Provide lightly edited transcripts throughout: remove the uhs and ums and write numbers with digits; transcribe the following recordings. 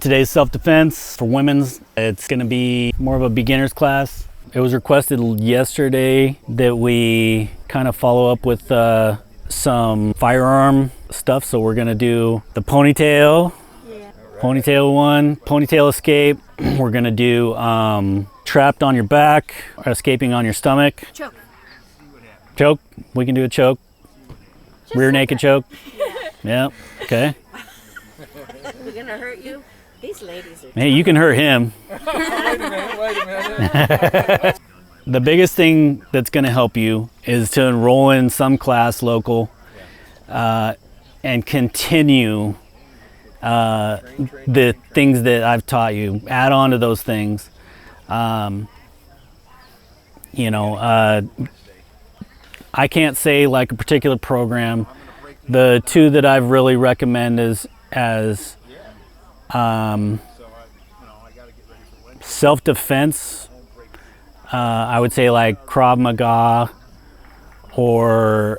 Today's self-defense for women's, it's going to be more of a beginner's class. It was requested yesterday that we kind of follow up with some firearm stuff. So we're going to do the ponytail, ponytail one, ponytail escape. We're going to do trapped on your back, or escaping on your stomach. Choke. Choke. We can do a choke. Just rear naked choke. Yeah. Okay. We're going to hurt you? These ladies are... Hey, you can hurt him. Wait a minute. The biggest thing that's going to help you is to enroll in some class local and continue the things that I've taught you. Add on to those things. I can't say like a particular program. The two that I've really recommend is as self-defense. I would say like Krav Maga or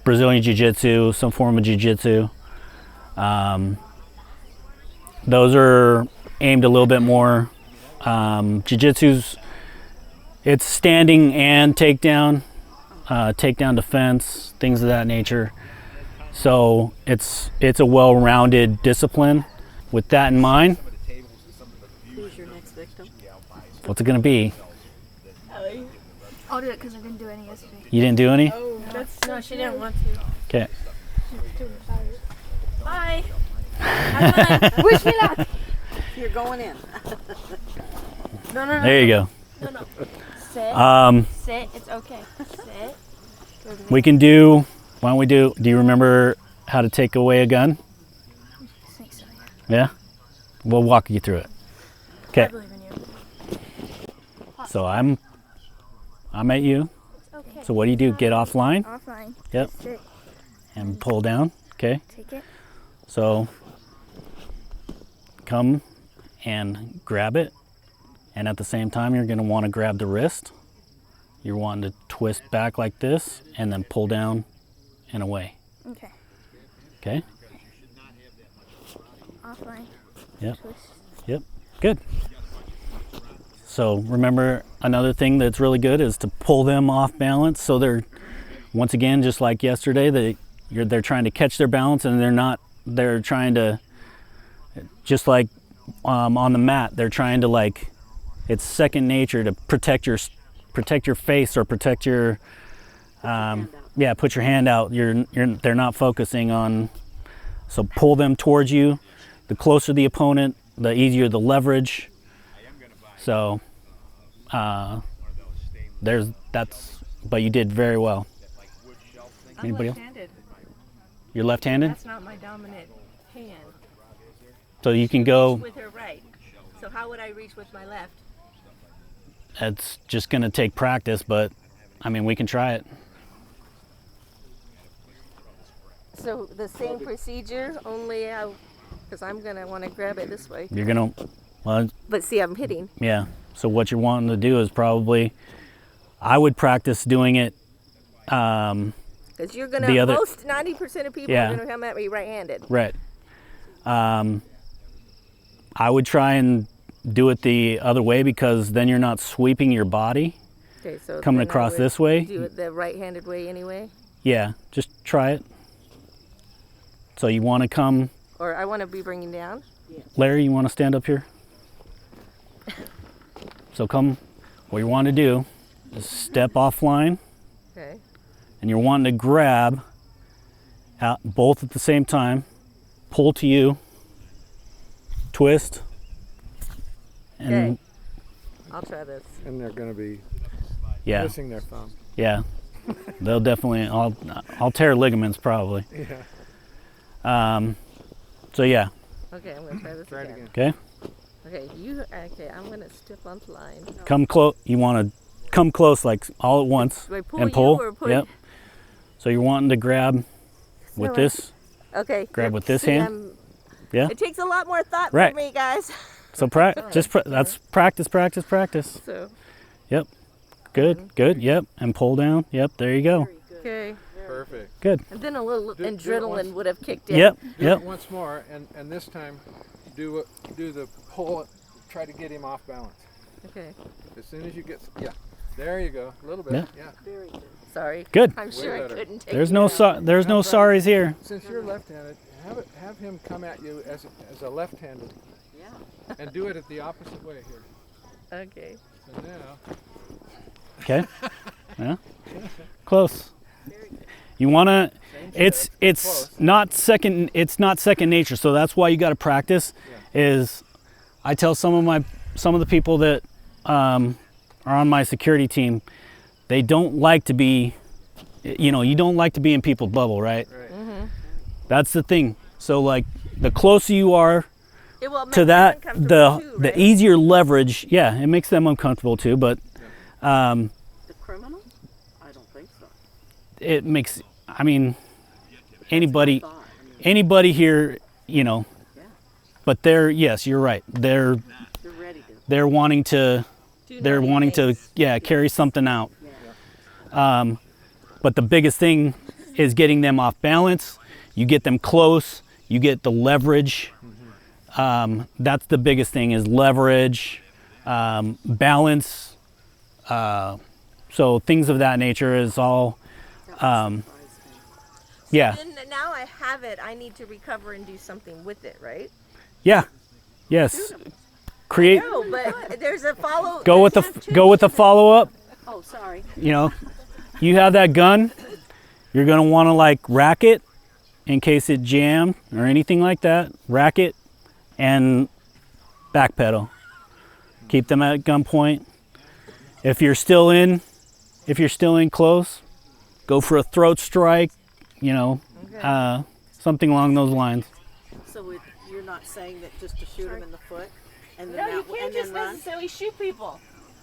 Brazilian Jiu-Jitsu, some form of Jiu-Jitsu. Those are aimed a little bit more. Jiu-Jitsu's, it's standing and takedown, takedown defense, things of that nature. So it's a well-rounded discipline. With that in mind, Who's your next victim? what's it going to be? I'll do it because I didn't do any yesterday. You didn't do any? Oh, no, she didn't want to. Okay. Bye. Wish me luck. You're going in. No. There you go. No. Sit. Sit. It's okay. Sit. We can do, why don't we do you remember how to take away a gun? I think so, Yeah? We'll walk you through it. Okay. I believe in you. So I'm at you. Okay. So what do you do? Get offline? Offline. Yep. Sit. And pull down. Okay. Take it. So come and grab it. And at the same time, you're going to want to grab the wrist. You're wanting to twist back like this and then pull down and away. Okay. Okay? Offline. Yep. Twist. Yep. Good. So remember, another thing that's really good is to pull them off balance. So they're, once again, just like yesterday, they're trying to catch their balance and they're trying to, just like on the mat, they're trying to like, it's second nature to protect your face or protect your, put your hand out. They're not focusing on, so pull them towards you. The closer the opponent, the easier the leverage. So but you did very well. Anybody else? Left-handed. You're left-handed? That's not my dominant hand. So you can go, With her right. So how would I reach with my left? it's just gonna take practice, but I mean, we can try it. So the same procedure, only because I'm going to want to grab it this way. You're gonna, well, But see, I'm hitting. yeah. So what you're wanting to do is probably, I would practice doing it, Because you're going The to, other- most 90% of people Yeah. are going to come at me right-handed. right. I would try and do it the other way because then you're not sweeping your body Okay, so coming then I across would this way. do it the right-handed way anyway. Yeah, just try it. So you want to come, Or I want to be bringing down. Larry, you want to stand up here? So come, what you want to do is step offline Okay. and you're wanting to grab out both at the same time, pull to you, twist, and Okay. I'll try this. And they're going to be yeah, missing their thumb. yeah. They'll definitely, I'll tear ligaments probably. Yeah. So yeah, Okay, I'm going to try this Try it again. again. okay. Okay, I'm going to step on the line. Come close, you want to come close like all at once Do I pull and you pull. or pull Yep. So you're wanting to grab with No, this, Okay. Grab with this see, hand? Yeah. It takes a lot more thought Right. for me, guys. so that's practice. So, Yep. Good. Yep. And pull down. Yep. There you go. okay. Perfect. Good. And then a little Do it once. adrenaline would have kicked in. Yep. Do Yep. it once more, and this time do the pull. Try to get him off balance. Okay. As soon as you get, yeah, there you go. A little bit. Yeah. Very good. Sorry. Good. I'm sure I better. couldn't take There's you no down. there's no sorries here. Since you're left-handed, have him come at you as a left-handed, Yeah. and do it at the opposite way here. Okay. So now, Okay. Yeah. Close. You want to it's close. not second nature. So that's why you got to practice. Is I tell some of the people that are on my security team, they don't like to be, you don't like to be in people's bubble, right? right. That's the thing. So like the closer you are It will make to them that, uncomfortable too, right? the easier leverage. Yeah, it makes them uncomfortable too, but The criminal? I don't think so. it makes. I mean, anybody Thought. I mean, anybody here, yeah, but yes, you're right. they're ready to. They're wanting to. Do They're naughty wanting to, things. carry something out. Yeah. But the biggest thing is getting them off balance. You get them close. You get the leverage. That's the biggest thing is leverage, balance. So things of that nature is all, yeah, Then now I have it. I need to recover and do something with it, right? yeah, yes. Create. No, but there's a follow. Go with the follow up. Oh, sorry. You have that gun. You're gonna want to like rack it in case it jammed or anything like that. Rack it and backpedal. Keep them at gunpoint. If you're still in close, go for a throat strike. Something along those lines. So you're not saying that just to shoot him in the foot and then No, you that can't and just then run? necessarily shoot people.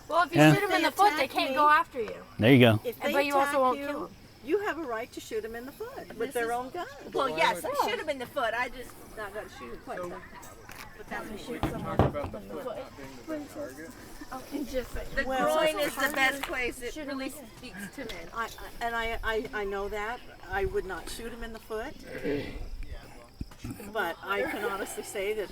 Well, if you Yeah. shoot them in the They foot, they attack can't me. go after you. There you go. If they But you also attack won't you, kill 'em. you have a right to shoot him in the foot with their own gun. Well, yes, I shoot him in the foot. I just not gonna shoot him quite. But that's me shoot someone. Talk about the foot not being the target. The Well, groin it's is the hard best place. It really speaks to men. I know that. I would not shoot him in the foot. But I can honestly say that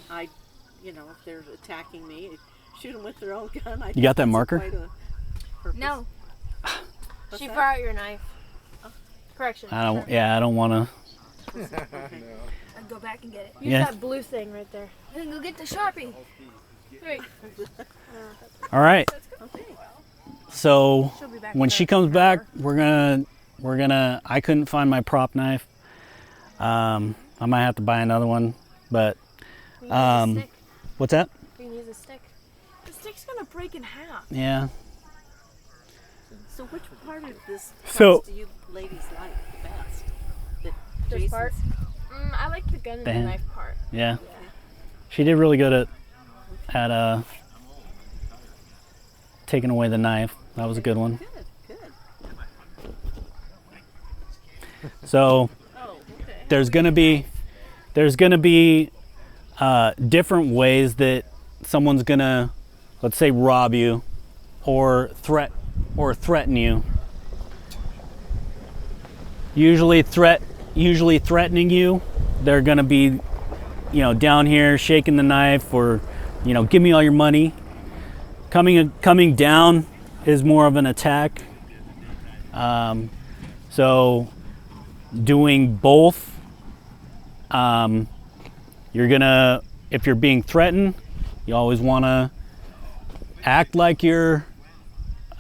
if they're attacking me, shoot them with their own gun. I You got that think that's marker? quite a purpose. No. What's She that? fire out your knife. Correction. I don't want to. I'd go back and get it. Use Yeah. that blue thing right there. Then go get the Sharpie. Wait. All right. So She'll be back when in she an comes back, hour. we're gonna. I couldn't find my prop knife. I might have to buy another one, but We can use a stick. what's that? We can use a stick. The stick's gonna break in half. Yeah. So which part of this So- do you ladies like the best? The This Jason's- part? I like the gun and the Damn. knife part. Yeah. She did really good at taking away the knife. That was a good one. Good. So Oh, okay. there's gonna be different ways that someone's gonna, let's say, rob you or threaten you. Usually threatening you, they're gonna be, down here shaking the knife or, give me all your money. Coming down is more of an attack. So doing both, you're gonna, if you're being threatened, you always want to act like you're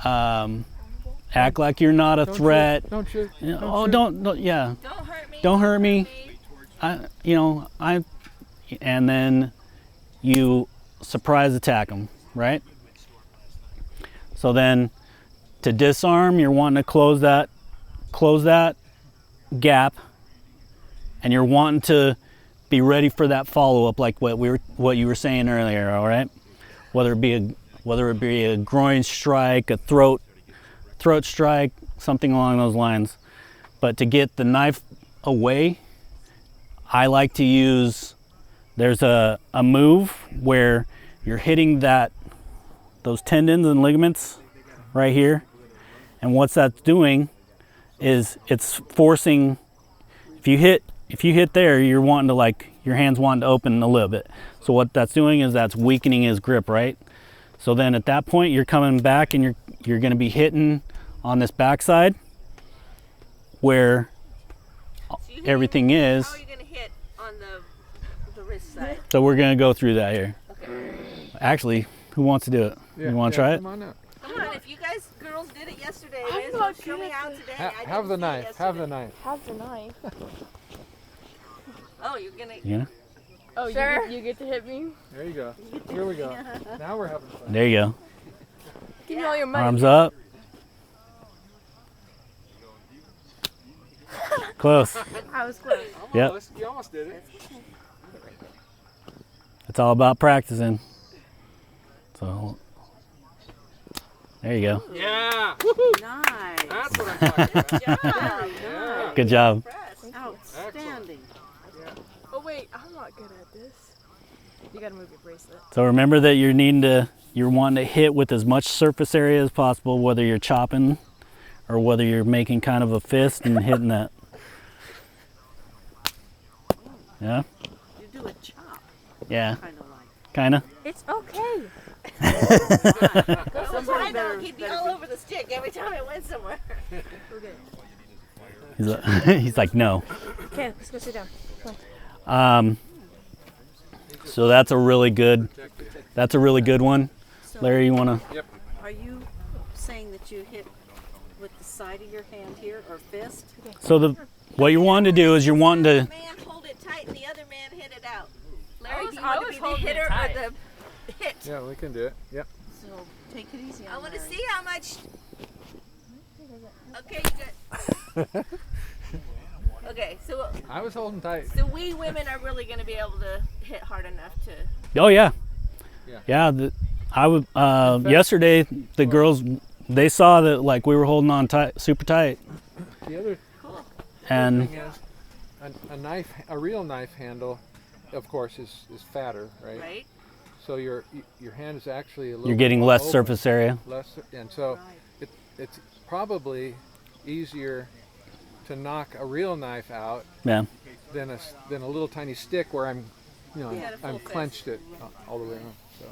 not a threat. Don't shoot. Oh, don't, yeah. Don't hurt me. Don't hurt me. And then you surprise attack them, right? So then to disarm, you're wanting to close that gap, and you're wanting to be ready for that follow-up, like what you were saying earlier, all right? Whether it be a groin strike, a throat strike, something along those lines. But to get the knife away, I like to use, there's a move where you're hitting those tendons and ligaments right here. And what that's doing is it's forcing, if you hit there, you're wanting to your hand's wanting to open a little bit. So what that's doing is that's weakening his grip, right? So then at that point, you're coming back and you're going to be hitting on this backside where everything is. How are you going to hit on the wrist side? So we're going to go through that here. Okay. Actually, who wants to do it? Yeah, You want to try it? Come on up. Come on, if you guys girls did it yesterday, I'm may as well not show me good at how this. today. I Have the didn't see it knife. Have the yesterday. knife. Have the knife. Oh, you're going to... Yeah. Oh, Sure. you get to hit me? There you go. Here we go. Now we're having fun. There you go. Give me all your money. Arms up. Close. I was close. Yep. Almost. You almost did it. It's all about practicing. So there you go. Yeah. Nice. That's what I'm talking about. job. Yeah. Good job. Outstanding. Oh wait, I'm not good at this. You gotta move your bracelet. So remember that you're wanting to hit with as much surface area as possible, whether you're chopping or whether you're making kind of a fist and hitting that. Yeah? You do a chop, Yeah, kind of like. kind of. It's okay. I know, he'd be all over the stick every time I went somewhere. He's like, no. Okay, let's go sit down. So that's a really good one. So Larry, you wanna? Are you saying that you hit with the side of your hand here or fist? So what you're wanting to do is you're wanting to. Man, hold it tight, and the other man hit it out. Larry, do you I want to was be the holding it hitter or tight. the hit? Yeah, we can do it. Yep. So take it easy I on want to Larry. see how much. Okay, you good. Okay, so I was holding tight. we women are really going to be able to hit hard enough to. Oh yeah. Yeah. Yeah. I would. Yesterday, the girls they saw that like we were holding on tight, super tight, The other and thing is, a real knife handle, of course, is fatter, right? Right? So your hand is actually a little. you're getting more less open, surface area. Less, and so it's probably easier to knock a real knife out Yeah. than a little tiny stick where I'm Yeah, the full I'm fist. clenched it all the way around. So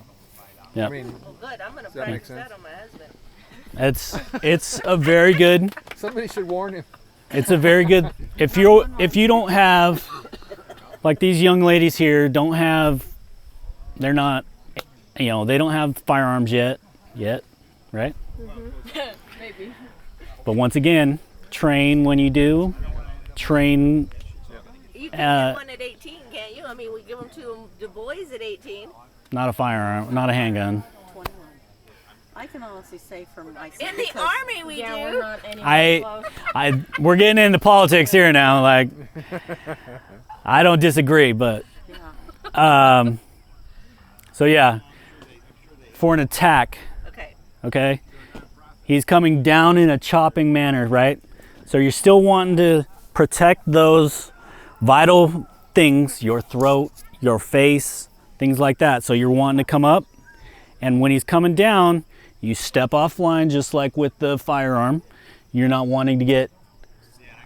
Yeah. I mean, Well, good. I'm going to Does that make practice sense? that on my husband. It's a very good. somebody should warn him. It's a very good. If you don't have, like these young ladies here don't have, they're not, they don't have firearms yet, right? Maybe. But once again, train when you do. Train. You can get one at 18, can't you? I mean, we give them to the boys at 18. Not a firearm, not a handgun. 21. I can honestly say for myself. In the because army, we Yeah, do. we're not anywhere close. We're getting into politics here now. Like, I don't disagree, but Yeah. so yeah, for an attack, okay, he's coming down in a chopping manner, right? So you're still wanting to protect those vital things, your throat, your face, things like that. So you're wanting to come up, and when he's coming down, you step offline just like with the firearm. You're not wanting to get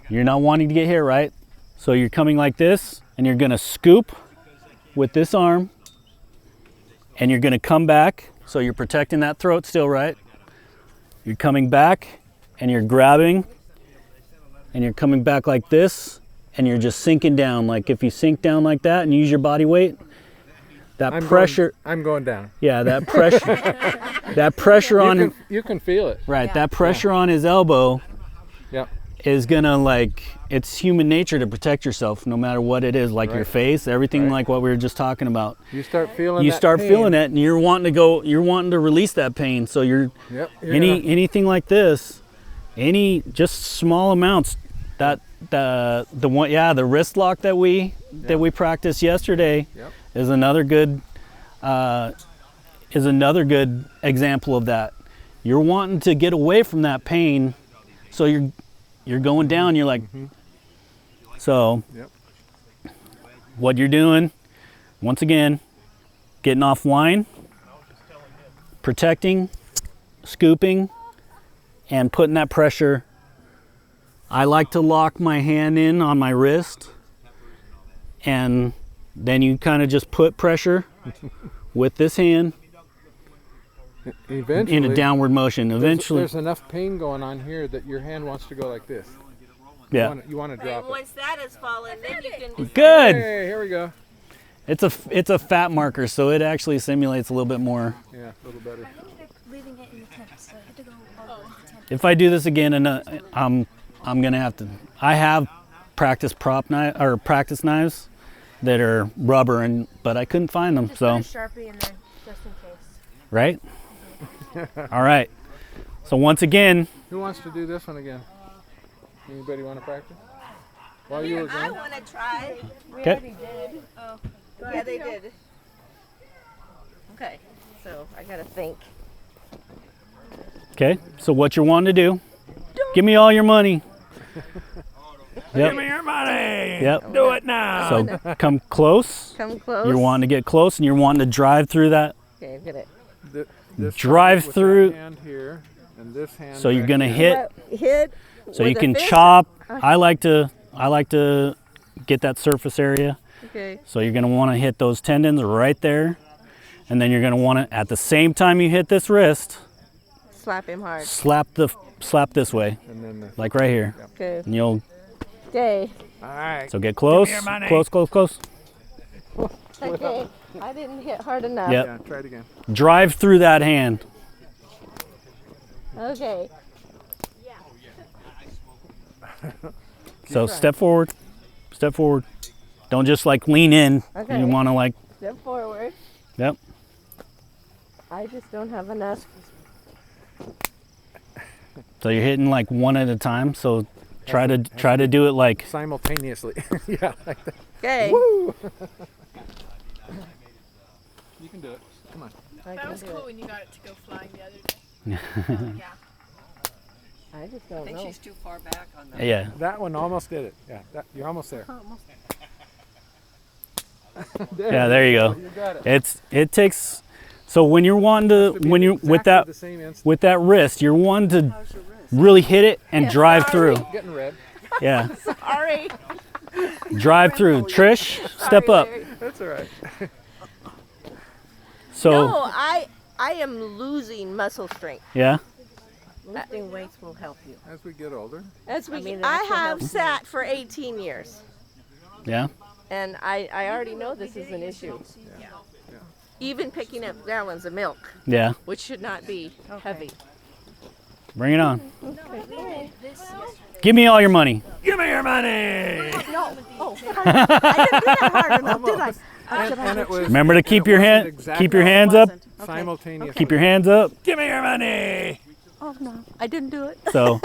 hit, right? So you're coming like this, and you're gonna scoop with this arm, and you're gonna come back. So you're protecting that throat still, right? You're coming back, and you're grabbing, and you're coming back like this, and you're just sinking down. Like if you sink down like that and use your body weight, that pressure. I'm going down. Yeah, that pressure. That pressure on. You can feel it. Right, that pressure on his elbow Yep. is gonna it's human nature to protect yourself no matter what it is, like your Right. face, everything Right. like what we were just talking about. You start feeling. You that start pain. feeling it and you're wanting to release that pain. So Yep. anything like this, just small amounts, that the wrist lock that we practiced yesterday Yep. is another good example of that. You're wanting to get away from that pain, so you're going down. You're like, so Yep. what you're doing, once again, getting offline, protecting, scooping, and putting that pressure. I like to lock my hand in on my wrist and then you kind of just put pressure with this hand Eventually, in a downward motion. Eventually, there's enough pain going on here that your hand wants to go like this. yeah. You want to drop And once that has fallen, then you can it. Good. Hey, here we go. It's a fat marker, so it actually simulates a little bit more. Yeah, a little better. Leaving it in the tent, so I had to go all the way to the tent. If I do this again, and I'm gonna have to. I have practice practice knives that are rubber, but I couldn't find them. Just So put a Sharpie in there, just in case. right. All right. So once again, Who wants to do this one again? Anybody want to practice? While you were I going? want to try. okay. Oh, yeah, they did. Okay, so I gotta think. Okay. So what you're wanting to do? Give me all your money. Yep. Give me your money! Yep. Do it now! So come close. Come close. You're wanting to get close, and you're wanting to drive through that. Okay, get it. This Drive with through- that hand here, and this hand So you're back gonna here. hit. Hit. So with you a can fist? chop. I like to get that surface area. Okay. So you're gonna want to hit those tendons right there, and then you're gonna want to, at the same time you hit this wrist, Slap him hard. slap this way, And then the, like right here, Okay. and you'll. Okay. all right. So get close, close, close, close. Okay. I didn't hit hard enough. Yep. Yeah, try it again. Drive through that hand. Okay. So step forward, step forward. Don't just like lean in. Okay. You want to like, Step forward. yep. I just don't have enough. So you're hitting like one at a time. So try to do it like. Simultaneously. Yeah, like that. Okay. Woo! You can do it. Come on. I That can was do cool it. when you got it to go flying the other day. Yeah. I just I don't think know. she's too far back on the. Yeah. That one almost did it. Yeah, you're almost there. Yeah. There you go. You got it. It takes. So when you're wanting to be when you exactly with that the same instant. with that wrist, you're wanting to How's your wrist? really hit it and drive through. Getting red. Yeah. Sorry. Drive through. Trish, step up. That's all right. So No, I am losing muscle strength. yeah. Lifting weights will help you. As we get older. As we, mean, it I actually have helps sat for 18 years, Yeah. and I already know this is an issue. Even picking up gallons of milk, Yeah. which should not be heavy. Bring it on. Give me all your money. Give me your money. No. Oh, I didn't do that hard enough, did I? And it was Remember to keep your hand exactly keep your hands up. simultaneously. Keep your hands up. Give me your money. Oh no, I didn't do it. So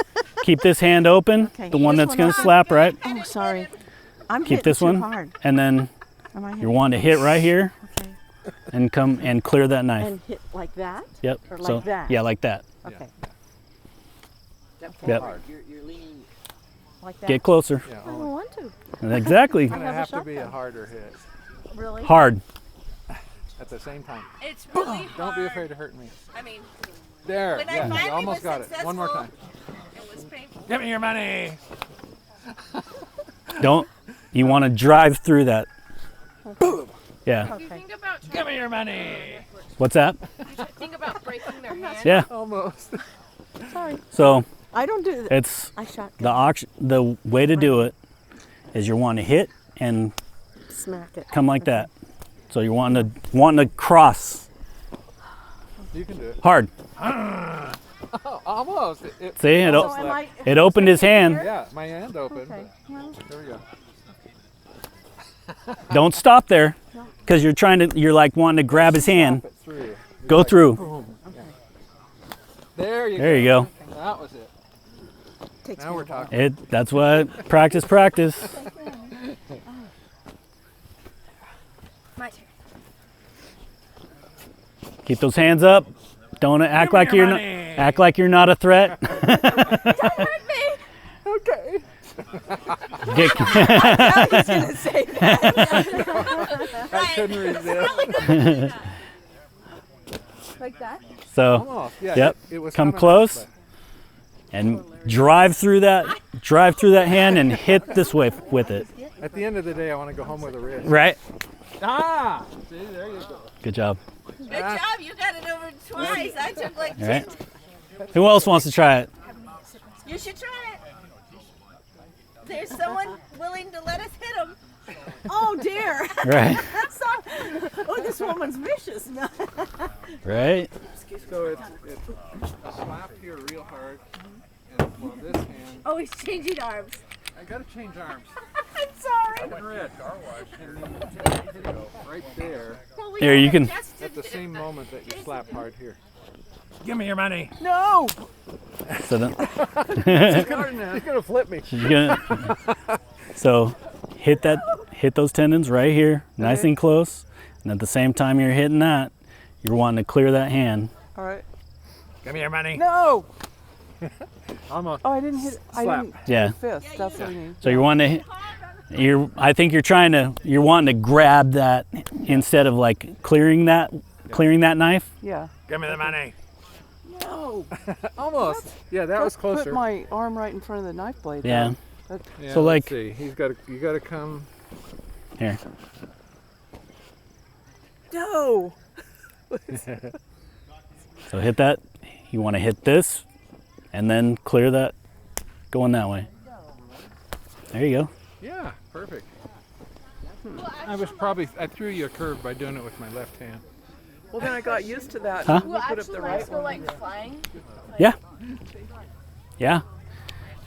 keep this hand open, Okay. the one This that's one going up. to slap, right? Oh, sorry. I'm Keep this one, hard. and then Am I you're wanting to hit right here Okay. and come and clear that knife. And hit like that? Yep. or So like that? yeah, like that. Okay. Step Yep. forward. You're leaning like that. Get closer. Yeah, I don't want to. Exactly. it's gonna have to be a harder hit Really? Hard. at the same time. It's really hard. Don't be afraid of hurting me. I mean, There. When I Yeah, finally you almost was got it. One more time. successful, it was painful. Give me your money. Don't. You want to drive through that. Yeah. You think about Give me your money. What's that? think about breaking their hand. Yeah. Almost. So I don't do that. it's I shot the way to do it is you're wanting to hit and smack it. come like that. So you're wanting to cross You can do it. hard. Oh, almost. See, it, So am I, it opened his hand. Yeah, my hand opened. okay. Well, But there we go. Don't stop there, because you're like wanting to grab his hand. Pop it through. Go Like, through. boom. Yeah. There you go. There you go. That was it. takes Now me we're a while. talking. That's what practice. My turn. Keep those hands up. Don't act like you're not a threat. Okay. Get, I was gonna say that. I couldn't resist. Like that? so Almost. Yeah. Yep. It was Come coming up, close. and drive through that hand and hit this way with it. but At the end of the day, I want to go home with a wrist. Right? Ah! See, there you go. Good job. Good job, you got it over twice. I took like All right. Who else wants to try it? You should try it. There's someone willing to let us hit him. Oh dear. Right. Oh, this woman's vicious. Right. So it's slap here real hard, and while this hand, Oh, he's changing arms. I gotta change arms. I'm sorry. Red, car wash, and then right there, Well, we Here, you haven't can- tested at the same moment that you slap hard here. Give me your money. No! So then, He's gonna flip me. you're gonna, so hit those tendons right here, nice and close. And at the same time you're hitting that, you're wanting to clear that hand. All right. Give me your money. No! Almost. Oh, I didn't hit. I Slap. didn't Yeah. hit fist. That's what I mean. So you're wanting to, I think you're wanting to grab that instead of like clearing that knife. Yeah. Give me the money. No. Almost. Yeah, that was Just closer. put my arm right in front of the knife blade. Yeah. Yeah, So, let's like- see. You gotta come. Here. No. So hit that. You want to hit this and then clear that going that way. There you go. Yeah, perfect. I threw you a curve by doing it with my left hand. Well, then I got used to that. Huh? You Will put up actual the knives right go one. like flying? Yeah. Yeah.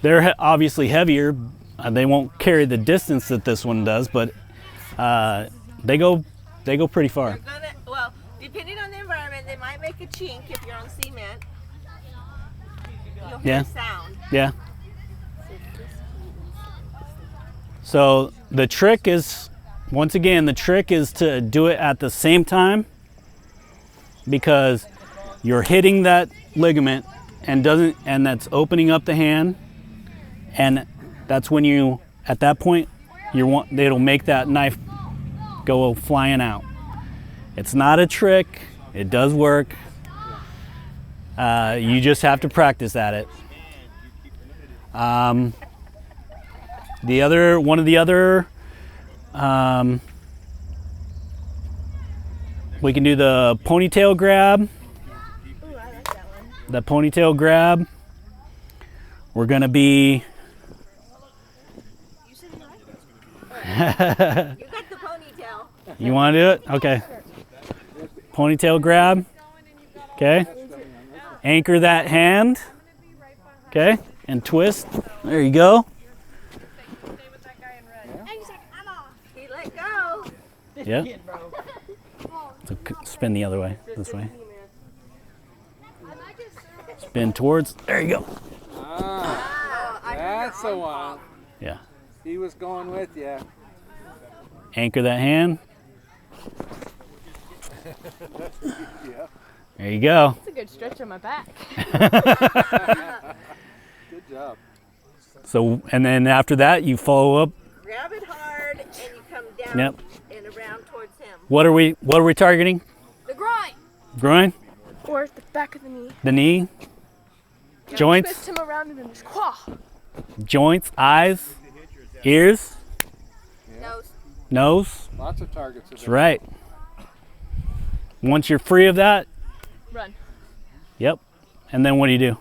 They're obviously heavier. They won't carry the distance that this one does, but they go pretty far. Well, depending on the environment, they might make a chink if you're on cement. You'll hear Yeah. a sound. Yeah. So the trick is, once again, to do it at the same time, because you're hitting that ligament and that's opening up the hand, and that's when at that point it'll make that knife go flying out. It's not a trick. It does work. You just have to practice at it. One of the other, we can do the ponytail grab. Ooh, I like that one. The ponytail grab. We're gonna be. You said you liked it. You got the ponytail. You want to do it? Okay. Ponytail grab. Okay. Anchor that hand. Okay. And twist. There you go. He let go. Yep. So spin the other way. This way. Spin towards. There you go. That's the one. Yeah. He was going with you. Anchor that hand. Yeah. There you go. That's a good stretch on my back. Good job. So, and then after that, you follow up. Grab it hard and you come down Yep. and around towards him. What are we targeting? The groin. Groin, Or the back of the knee. the knee, joints, Twist him around and then just claw. joints, eyes, ears, Nose. nose. Lots of targets. That's right. Once you're free of that, Run. yep. And then what do?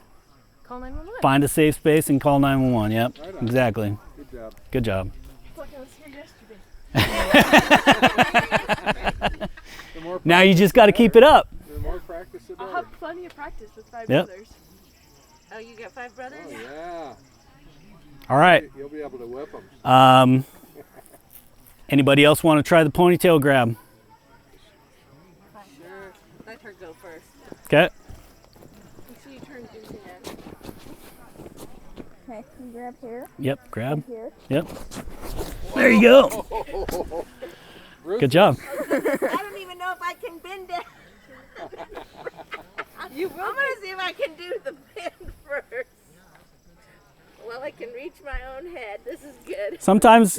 Call 911. Find a safe space and call 911. Yep, Right on. exactly. Good job. Good job. It's like I was here yesterday. The more, Now you just got to keep it up. the more practice, the I'll better. have plenty of practice with 5 Yep. brothers. Oh, you got 5 brothers? Oh, yeah. All right. You'll be able to whip them. Anybody else want to try the ponytail grab? Sure. Let her go first. Okay. Make sure you turn into that. Okay, you grab here, Yep. Grab. here. Yep. There you go. Good job. I don't even know if I can bend it. I'm going to see if I can do the bend first. Well, I can reach my own head. This is good. Sometimes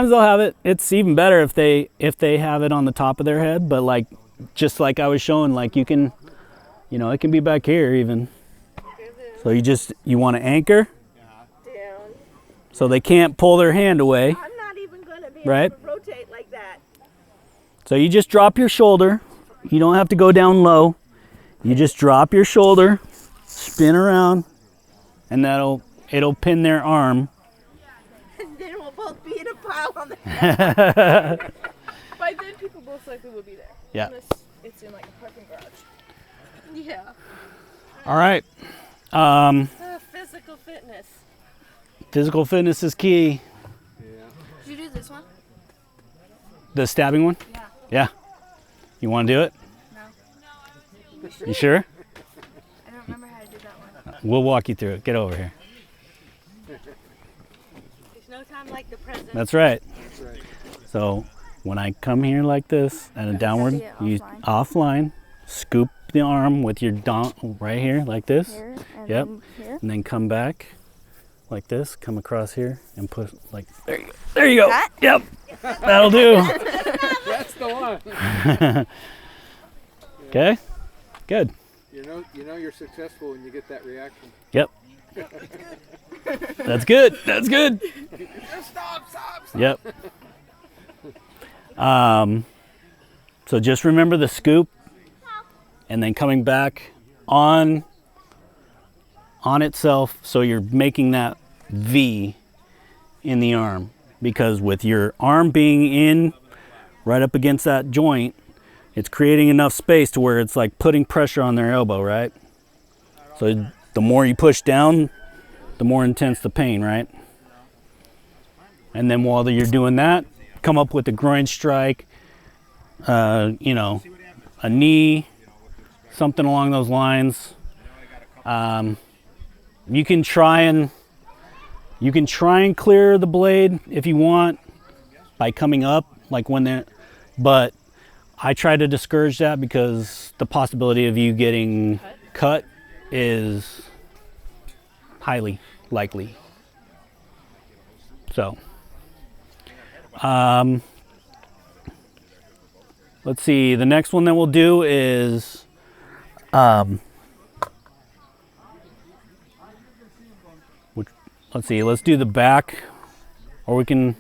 they'll have it. It's even better if they have it on the top of their head. But like, just like I was showing, like you can, it can be back here even. So you want to anchor Down. so they can't pull their hand away. I'm not even going to be Right. able to rotate like that. So you just drop your shoulder. You don't have to go down low. You just drop your shoulder, spin around, and it'll pin their arm. And then we'll both be in a pile on the ground. By then, people most likely will be there. Yeah. Unless it's in like a parking garage. Yeah. All right. Physical fitness. Physical fitness is key. Did you do this one? The stabbing one? Yeah. Yeah. You want to do it? No. You sure? I don't remember how to do that one. We'll walk you through it. Get over here. There's no time like the present. That's right. That's right. So when I come here like this and a downward, it you offline. offline, scoop the arm with your right here like this. Here and Yep. then here. And then come back like this, come across here and push like there you go. There you go. That? Yep. That'll do. That's the one. Okay. Good. You know you're successful when you get that reaction. Yep. That's good. That's good. Stop. Yep. So just remember the scoop and then coming back on itself, so you're making that V in the arm, because with your arm being in right up against that joint, it's creating enough space to where it's like putting pressure on their elbow, right? So the more you push down, the more intense the pain, right? And then while you're doing that, come up with a groin strike, you know, a knee, something along those lines. You can try and clear the blade if you want by coming up, like when they're, but I try to discourage that because the possibility of you getting cut is highly likely. So, let's see, the next one that we'll do is, let's see, let's do the back, or we can,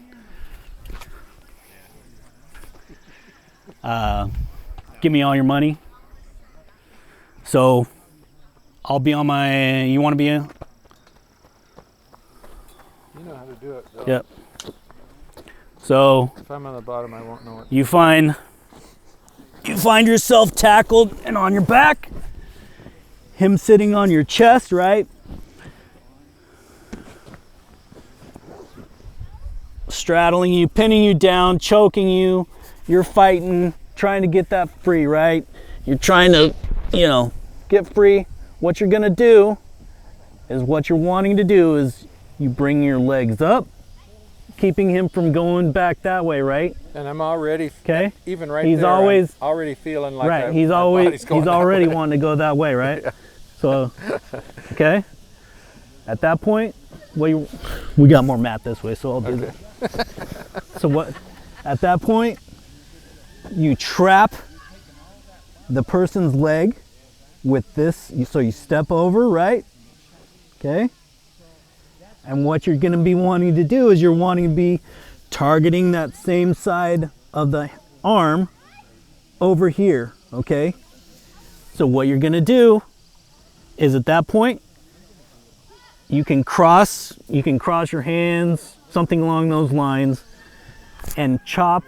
give me all your money. So I'll be on my, you want to be in? You know how to do it. Though. Yep. So If I'm on the bottom, I won't know it. you find yourself tackled and on your back, him sitting on your chest, right? Straddling you, pinning you down, choking you. You're fighting, trying to get that free, right? You're trying to, you know, get free. What you're gonna do is you bring your legs up, keeping him from going back that way, right? And I'm already, Okay. even right He's there, always I'm already feeling like right. that. He's my always body's going he's that already way. wanting to go that way, right? So, okay. At that point, we got more mat this way, so I'll do that. So what? At that point, you trap the person's leg with this. So you step over, right? Okay. And what you're going to be wanting to do is you're wanting to be targeting that same side of the arm over here, okay? So what you're going to do is at that point, you can cross your hands, something along those lines, and chop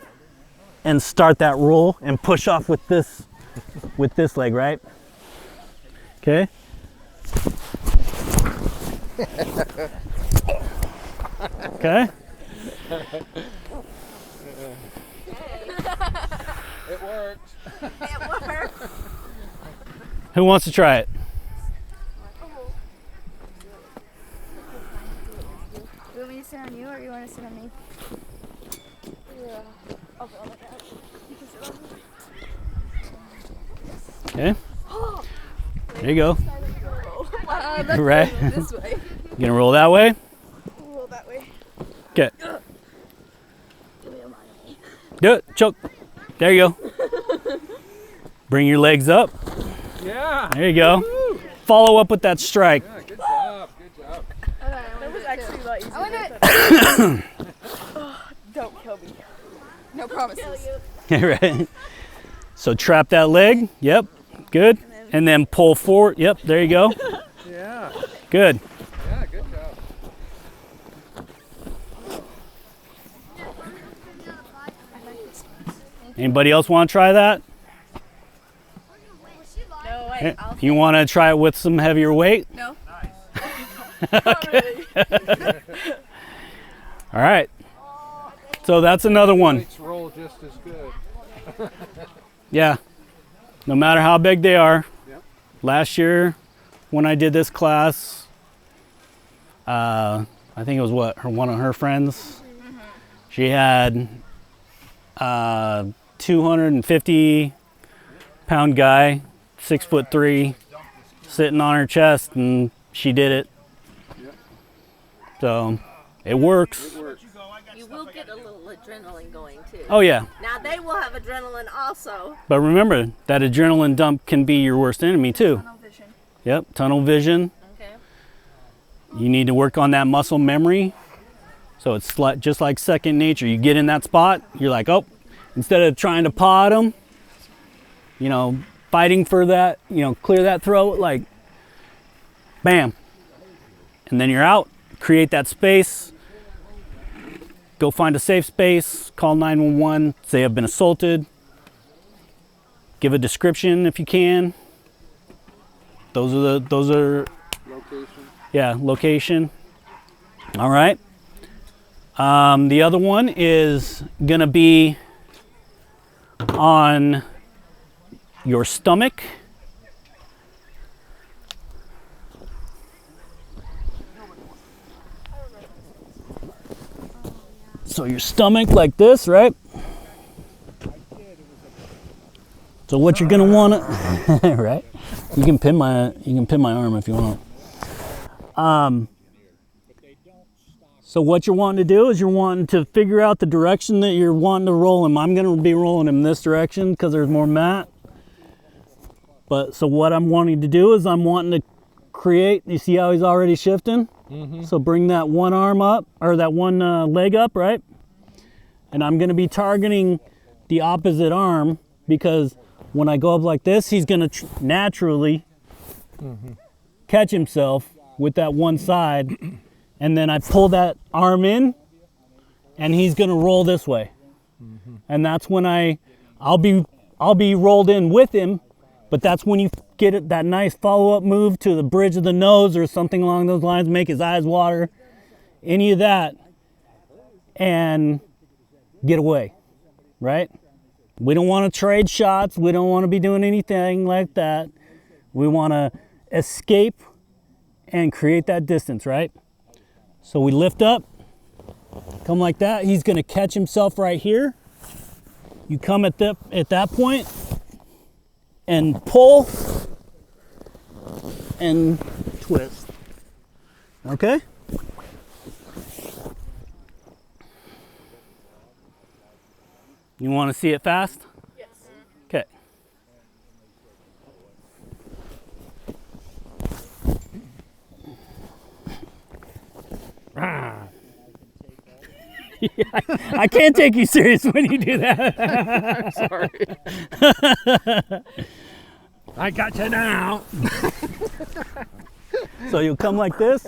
and start that roll and push off with this leg, right? Okay? Okay? It worked. It worked. Who wants to try it? You want me to sit on you or you want to sit on me? Yeah. I'll go like that. You can sit on me. Okay? There you go. That's Right? this way. You gonna roll that way? Roll that way. Okay. Do it. Choke. There you go. Bring your legs up. Yeah. There you go. Follow up with that strike. Yeah, good job. Good job. That was actually a lot easier. I want than I thought. Don't kill me. No promises. Right. So trap that leg. Yep. Good. And then pull forward. Yep. There you go. Yeah. Good. Yeah, good job. Anybody else want to try that? No, wait. Eh, You want to try it with some heavier weight? No. All right. So that's another one. Weights roll just as good. Yeah. No matter how big they are. Yep. Last year when I did this class, I think it was one of her friends. She had 250-pound guy, 6'3", sitting on her chest, and she did it. So it works. You will get a little adrenaline going too. Oh yeah. Now they will have adrenaline also. But remember, that adrenaline dump can be your worst enemy too. Tunnel vision. Yep, tunnel vision. Okay. You need to work on that muscle memory. So it's just like second nature. You get in that spot, you're like, oh, instead of trying to paw at them, you know, fighting for that, you know, clear that throat, like, bam. And then you're out, create that space, go find a safe space, call 911, say I've been assaulted, give a description if you can. Those are Location. yeah, location. All right. The other one is gonna be on your stomach. So your stomach like this, right? So what you're gonna wanna, right? You can pin my arm if you want. So what you're wanting to do is you're wanting to figure out the direction that you're wanting to roll him. I'm going to be rolling him this direction because there's more mat. But so what I'm wanting to do is I'm wanting to create, you see how he's already shifting? So bring that one arm up, or that one leg up, right? And I'm going to be targeting the opposite arm because when I go up like this, he's going to naturally catch himself with that one side. And then I pull that arm in, and he's gonna roll this way. And that's when I'll be rolled in with him, but that's when you get it, that nice follow-up move to the bridge of the nose or something along those lines, make his eyes water, any of that, and get away, right? We don't want to trade shots. We don't want to be doing anything like that. We want to escape and create that distance, right? So we lift up, come like that. He's gonna catch himself right here. You come at that point and pull and twist. Okay? You wanna see it fast? Yes. Okay. I can't take you serious when you do that. Sorry. I got you now. So you'll come like this,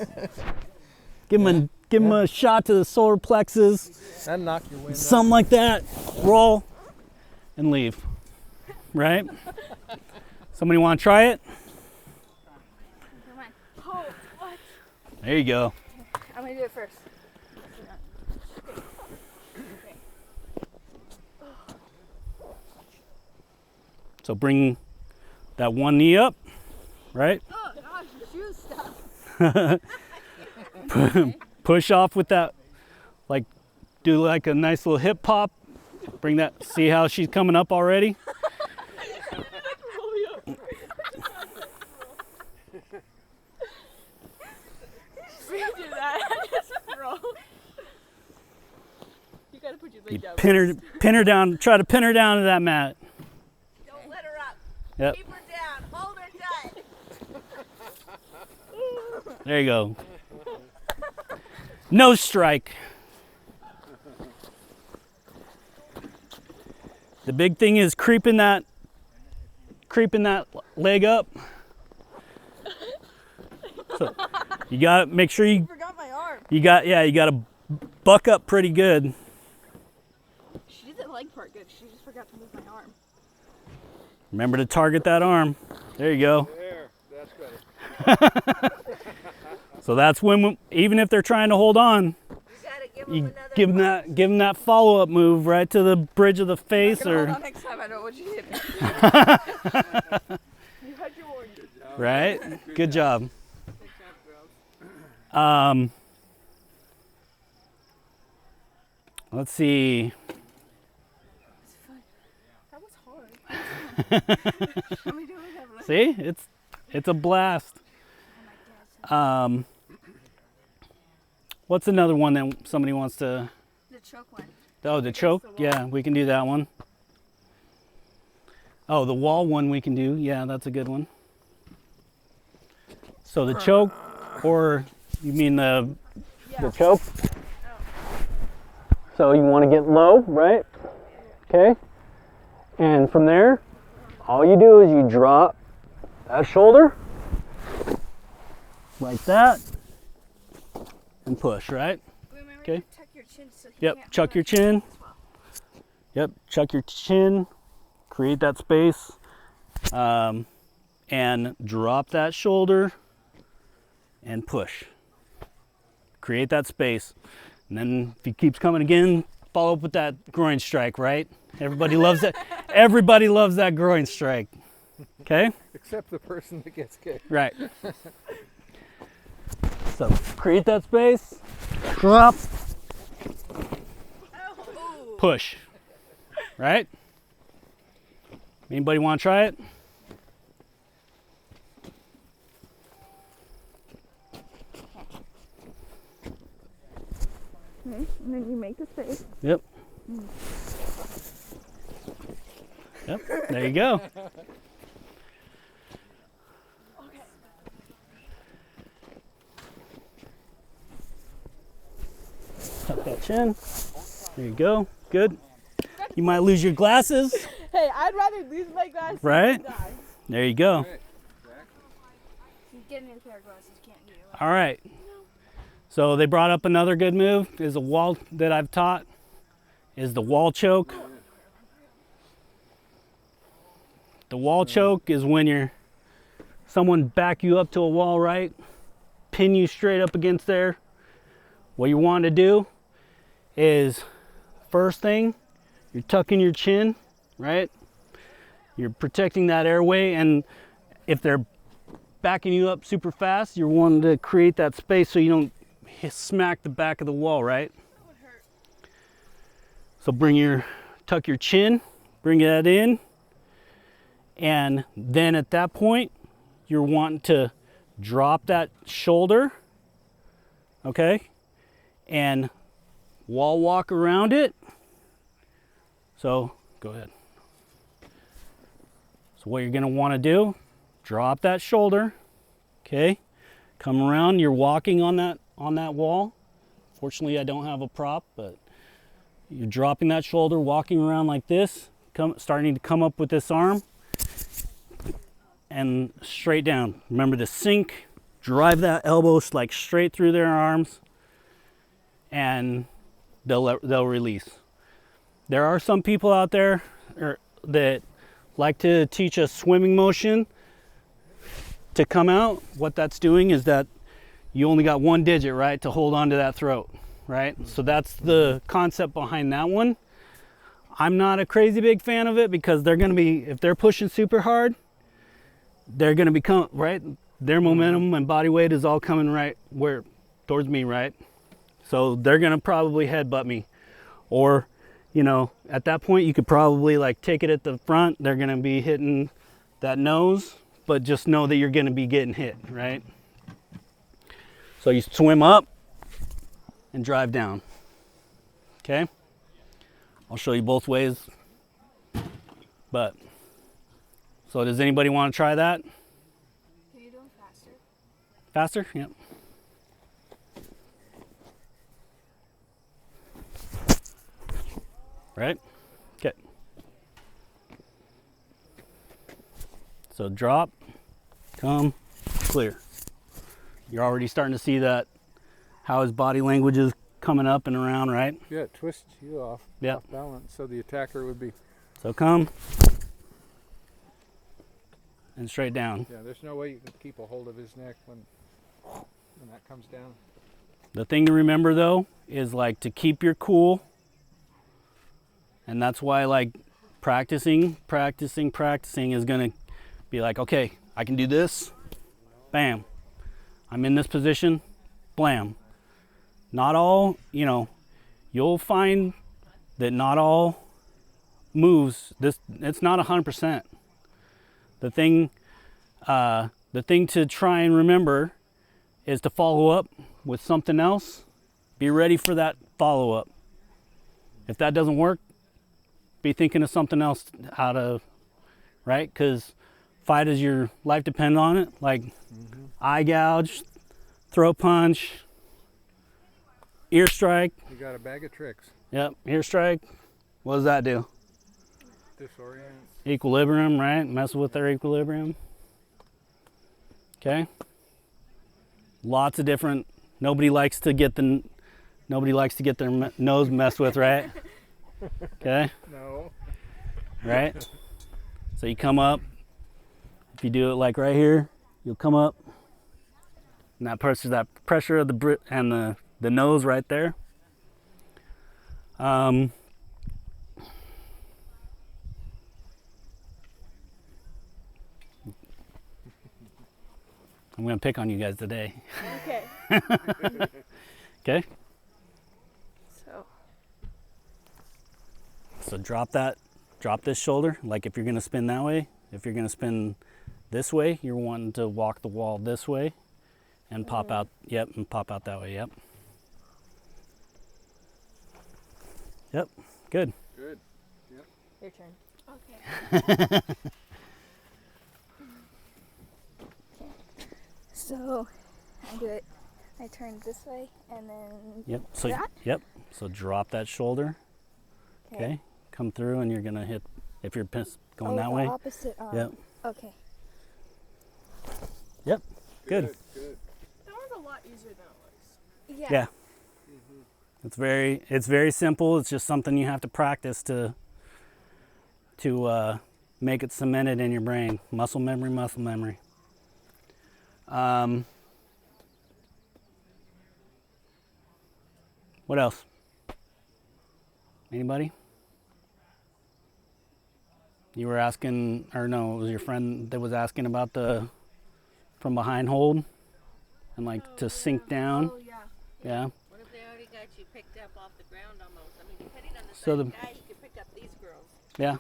give him a shot to the solar plexus, And knock your wind something like that, roll, and leave, right? Somebody want to try it? Come on. Oh, what? There you go. I'm gonna do it first. So bring that one knee up, right? Oh gosh, the shoe stuff. Push off with that, like, do like a nice little hip hop. Bring that, see how she's coming up already? We can do that. Just roll. You gotta put your leg You down. pin her down, try to pin her down to that mat. Don't let her up. Yep, Keep her down. Hold her tight. there you go. Nose strike. The big thing is creeping that leg up. So you got to make sure you forgot my arm. you got to buck up pretty good. She did the leg part good. She just forgot to move my arm. Remember to target that arm. There you go. There, that's better. So that's when, even if they're trying to hold on, You gotta give them you another give them that follow-up move right to the bridge of the face, Hold or on next time. I know what you did. You had your warning. right. Good job. Let's see. That was hard. Let me do it again. See, it's a blast. What's another one that somebody wants to? The choke one. Oh, the choke. Yeah, we can do that one. Oh, the wall one we can do. Yeah, that's a good one. So the choke, or you mean the choke? So you want to get low, right? Okay. And from there, all you do is you drop that shoulder like that and push, right? Remember Okay. to tuck your chin so he Yep, can't chuck push your chin. as well. Yep, chuck your chin, create that space, and drop that shoulder and push. Create that space. And then if he keeps coming again, follow up with that groin strike, right? Everybody loves that. Everybody loves that groin strike. Okay? Except the person that gets kicked. Right. So create that space, drop, push. Right? Anybody want to try it? Okay, and then you make the space. Yep. Yep, there you go. Tuck that chin. There you go. Good. You might lose your glasses, Hey, I'd rather lose my glasses right? than die. There you go. You get a new pair of glasses, you can't do it. All right. So they brought up another good move is a wall that I've taught is the wall choke. The wall choke is when someone back you up to a wall, right? Pin you straight up against there. What you want to do is first thing, you're tucking your chin, right? You're protecting that airway, and if they're backing you up super fast, you're wanting to create that space so you don't smack the back of the wall, right? So tuck your chin, bring that in, and then at that point, you're wanting to drop that shoulder, okay? And wall walk around it. So go ahead. So what you're gonna wanna do, drop that shoulder, okay? Come around, you're walking on that wall. Fortunately, I don't have a prop, but you're dropping that shoulder, walking around like this, starting to come up with this arm, and straight down. Remember to sink, drive that elbow like straight through their arms, and they'll release. There are some people out there that like to teach a swimming motion to come out. What that's doing is that you only got one digit, right, to hold on to that throat, right? So that's the concept behind that one. I'm not a crazy big fan of it because they're gonna be, if they're pushing super hard, they're gonna become, right? Their momentum and body weight is all coming towards me, right? So they're gonna probably headbutt me. Or, at that point you could probably like take it at the front. They're gonna be hitting that nose, but just know that you're gonna be getting hit, right? So you swim up and drive down, okay? I'll show you both ways, so does anybody want to try that? Can you do them faster? Faster? Yep. Right? Okay. So drop, come, clear. You're already starting to see that, how his body language is coming up and around, right? Yeah, it twists you off, Yep. off balance, so the attacker would be. So come, and straight down. Yeah, there's no way you can keep a hold of his neck when that comes down. The thing to remember though is like to keep your cool, and that's why like practicing is gonna be like, okay, I can do this, bam, I'm in this position, blam. Not all, you know, you'll find that not all moves, it's not 100%. The thing to try and remember is to follow up with something else. Be ready for that follow up. If that doesn't work, be thinking of something else how to, right? Because fight as your life depends on it. Like eye gouge, throat punch, ear strike. You got a bag of tricks. Yep, ear strike. What does that do? Disorient. Equilibrium, right? Mess with their equilibrium. Okay. Lots of different. Nobody likes to get their nose messed with, right? Okay. No. Right. So you come up. If you do it like right here, you'll come up. And that pressure of the and the nose right there. I'm gonna pick on you guys today. Okay. Okay. So. So drop this shoulder. Like if you're gonna spin that way, if you're gonna spin this way, you're wanting to walk the wall this way and pop out, yep, and pop out that way, yep. Yep, good. Good. Yep. Your turn. Okay. So I do it. I turn this way and then. Yep, so, that? yep, so drop that shoulder, okay? Come through and you're gonna hit, if you're going that the way. Opposite arm. Yep, Okay. yep, good. Good. That one's a lot easier than it looks. Yeah. Yeah. It's very simple. It's just something you have to practice to make it cemented in your brain. Muscle memory, muscle memory. What else? Anybody? You were asking, or no, it was your friend that was asking about the from behind hold and like to sink down. Oh, yeah. Yeah. What if they already got you picked up off the ground almost? I mean, depending on the size So of the- guy, you can pick up these girls. Yeah.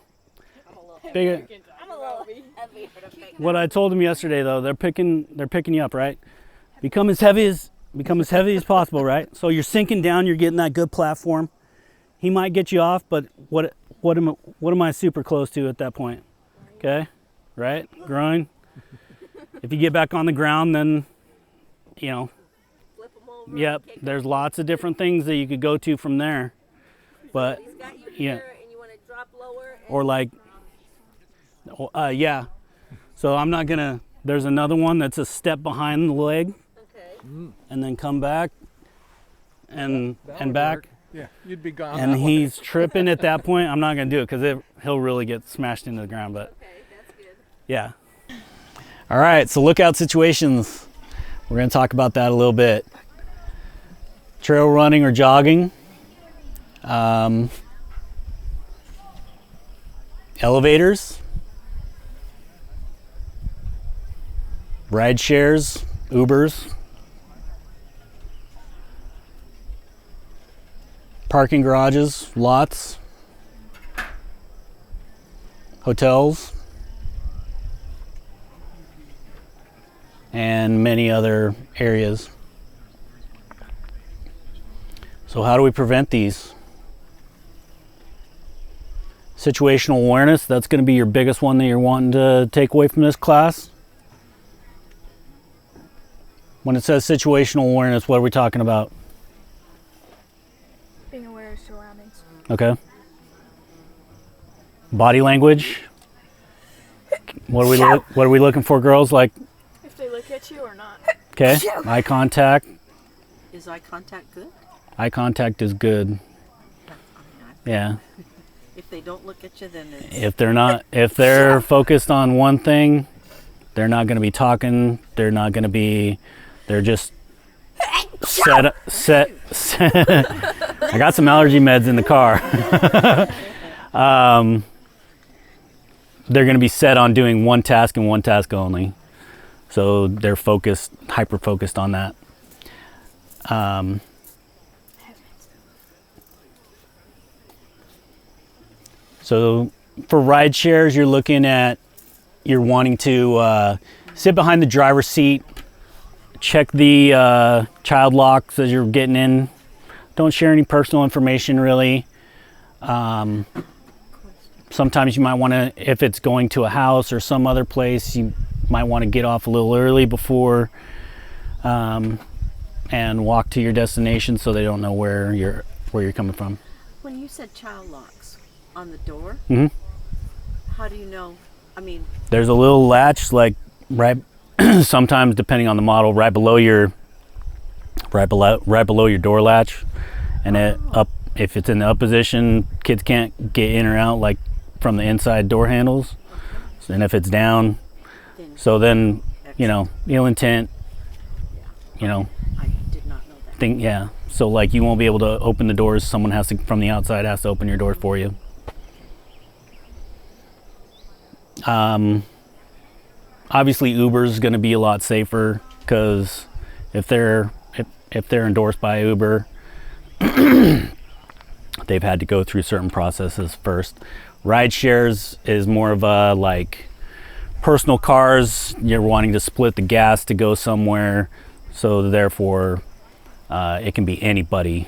I'm a little Bigger. I'm a little heavy for the pick. What I told him yesterday though, they're picking you up, right? Become as heavy as possible, right? So you're sinking down, you're getting that good platform. He might get you off, but what am I super close to at that point? Okay? Right? Groin. If you get back on the ground, then you know, Flip 'em over. yep, kick 'em. there's lots of different things that you could go to from there. But He's got you yeah. here, and you want to drop lower. And or like yeah. So I'm not gonna, there's another one that's a step behind the leg okay. and then come back and That and would back. work. Yeah, you'd be gone. And that way. he's tripping at that point. I'm not gonna do it because he'll really get smashed into the ground, but Okay, that's good. yeah. All right, so lookout situations. We're gonna talk about that a little bit. Trail running or jogging. Elevators. Ride shares, Ubers. Parking garages, lots. Hotels. And many other areas. So how do we prevent these? Situational awareness, that's going to be your biggest one that you're wanting to take away from this class. When it says situational awareness, what are we talking about? Being aware of surroundings. Okay. Body language. What are we looking for, girls? Like, If they look at you or not. okay, eye contact. Is eye contact good? Eye contact is good. Yeah. If they don't look at you, then it's... If they're focused on one thing, they're not going to be talking. They're just set. I got some allergy meds in the car. They're going to be set on doing one task and one task only. So they're focused, hyper focused on that. So for ride shares, you're wanting to sit behind the driver's seat, check the child locks as you're getting in. Don't share any personal information really. Sometimes you might want to, if it's going to a house or some other place, you might want to get off a little early before and walk to your destination so they don't know where you're coming from. When you said child locks on the door, Mm-hmm. how do you know? I mean, There's a little latch, like right, sometimes depending on the model, right below your door latch, and if it's in the up position, kids can't get in or out like from the inside door handles. And if it's down, then ill intent, I did not know that. yeah. So like you won't be able to open the doors. Someone from the outside has to open your door for you. Obviously Uber's going to be a lot safer because if they're endorsed by Uber, they've had to go through certain processes first. Ride shares is more of a like personal cars. You're wanting to split the gas to go somewhere, so therefore it can be anybody.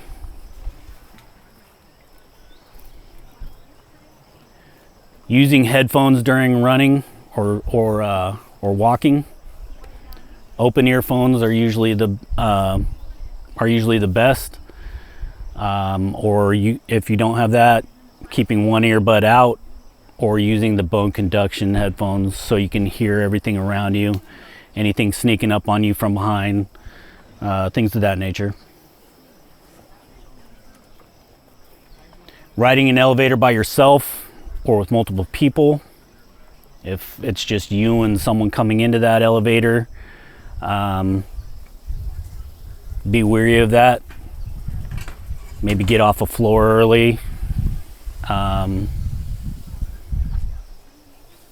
Using headphones during running or walking. Open earphones are usually the best. If you don't have that, keeping one earbud out, or using the bone conduction headphones so you can hear everything around you, anything sneaking up on you from behind, things of that nature. Riding an elevator by yourself or with multiple people. If it's just you and someone coming into that elevator, be wary of that. Maybe get off a floor early.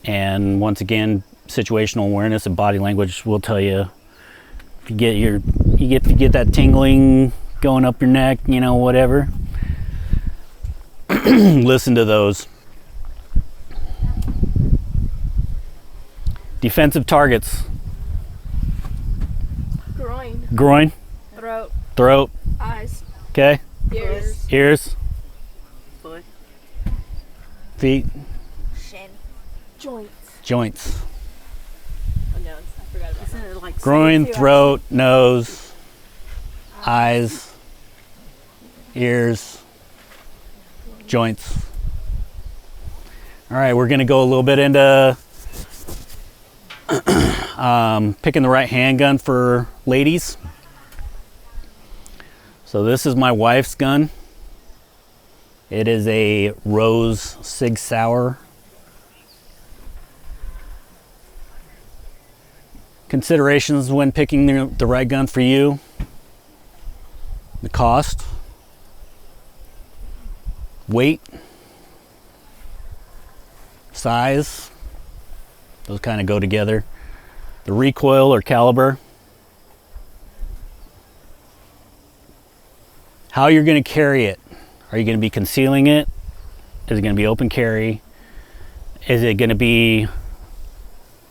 And once again, situational awareness and body language will tell you if you get that tingling going up your neck, whatever. Listen to those. Defensive targets. Groin. Throat. Eyes. Okay. Ears. Foot. Feet. Shin. Joints. Oh no, I forgot about that. Isn't it like Groin, throat, nose, eyes, ears, joints. All right, we're going to go a little bit into picking the right handgun for ladies. So this is my wife's gun. It is a Rose Sig Sauer. Considerations when picking the right gun for you: the cost, weight, size, those kind of go together, the recoil or caliber, how you're going to carry it. Are you going to be concealing it? Is it going to be open carry? Is it going to be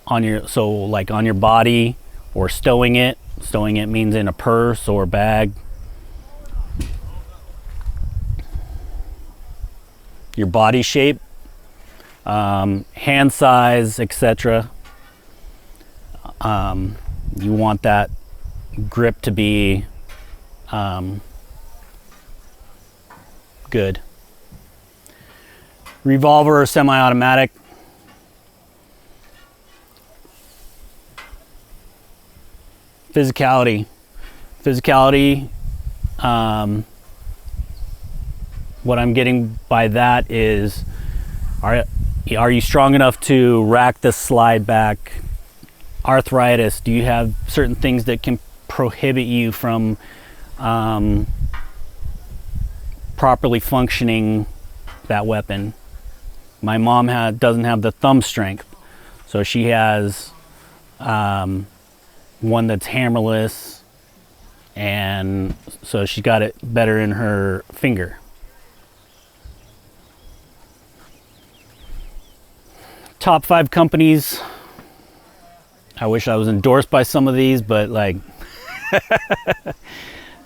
on your body, or stowing it? Stowing it means in a purse or bag. Your body shape, hand size, etc. You want that grip to be good. Revolver or semi-automatic. Physicality. Physicality. What I'm getting by that is, are you strong enough to rack the slide back? Arthritis. Do you have certain things that can prohibit you from properly functioning that weapon? My mom doesn't have the thumb strength, so she has one that's hammerless, and so she got it better in her finger. Top 5 companies. I wish I was endorsed by some of these, but like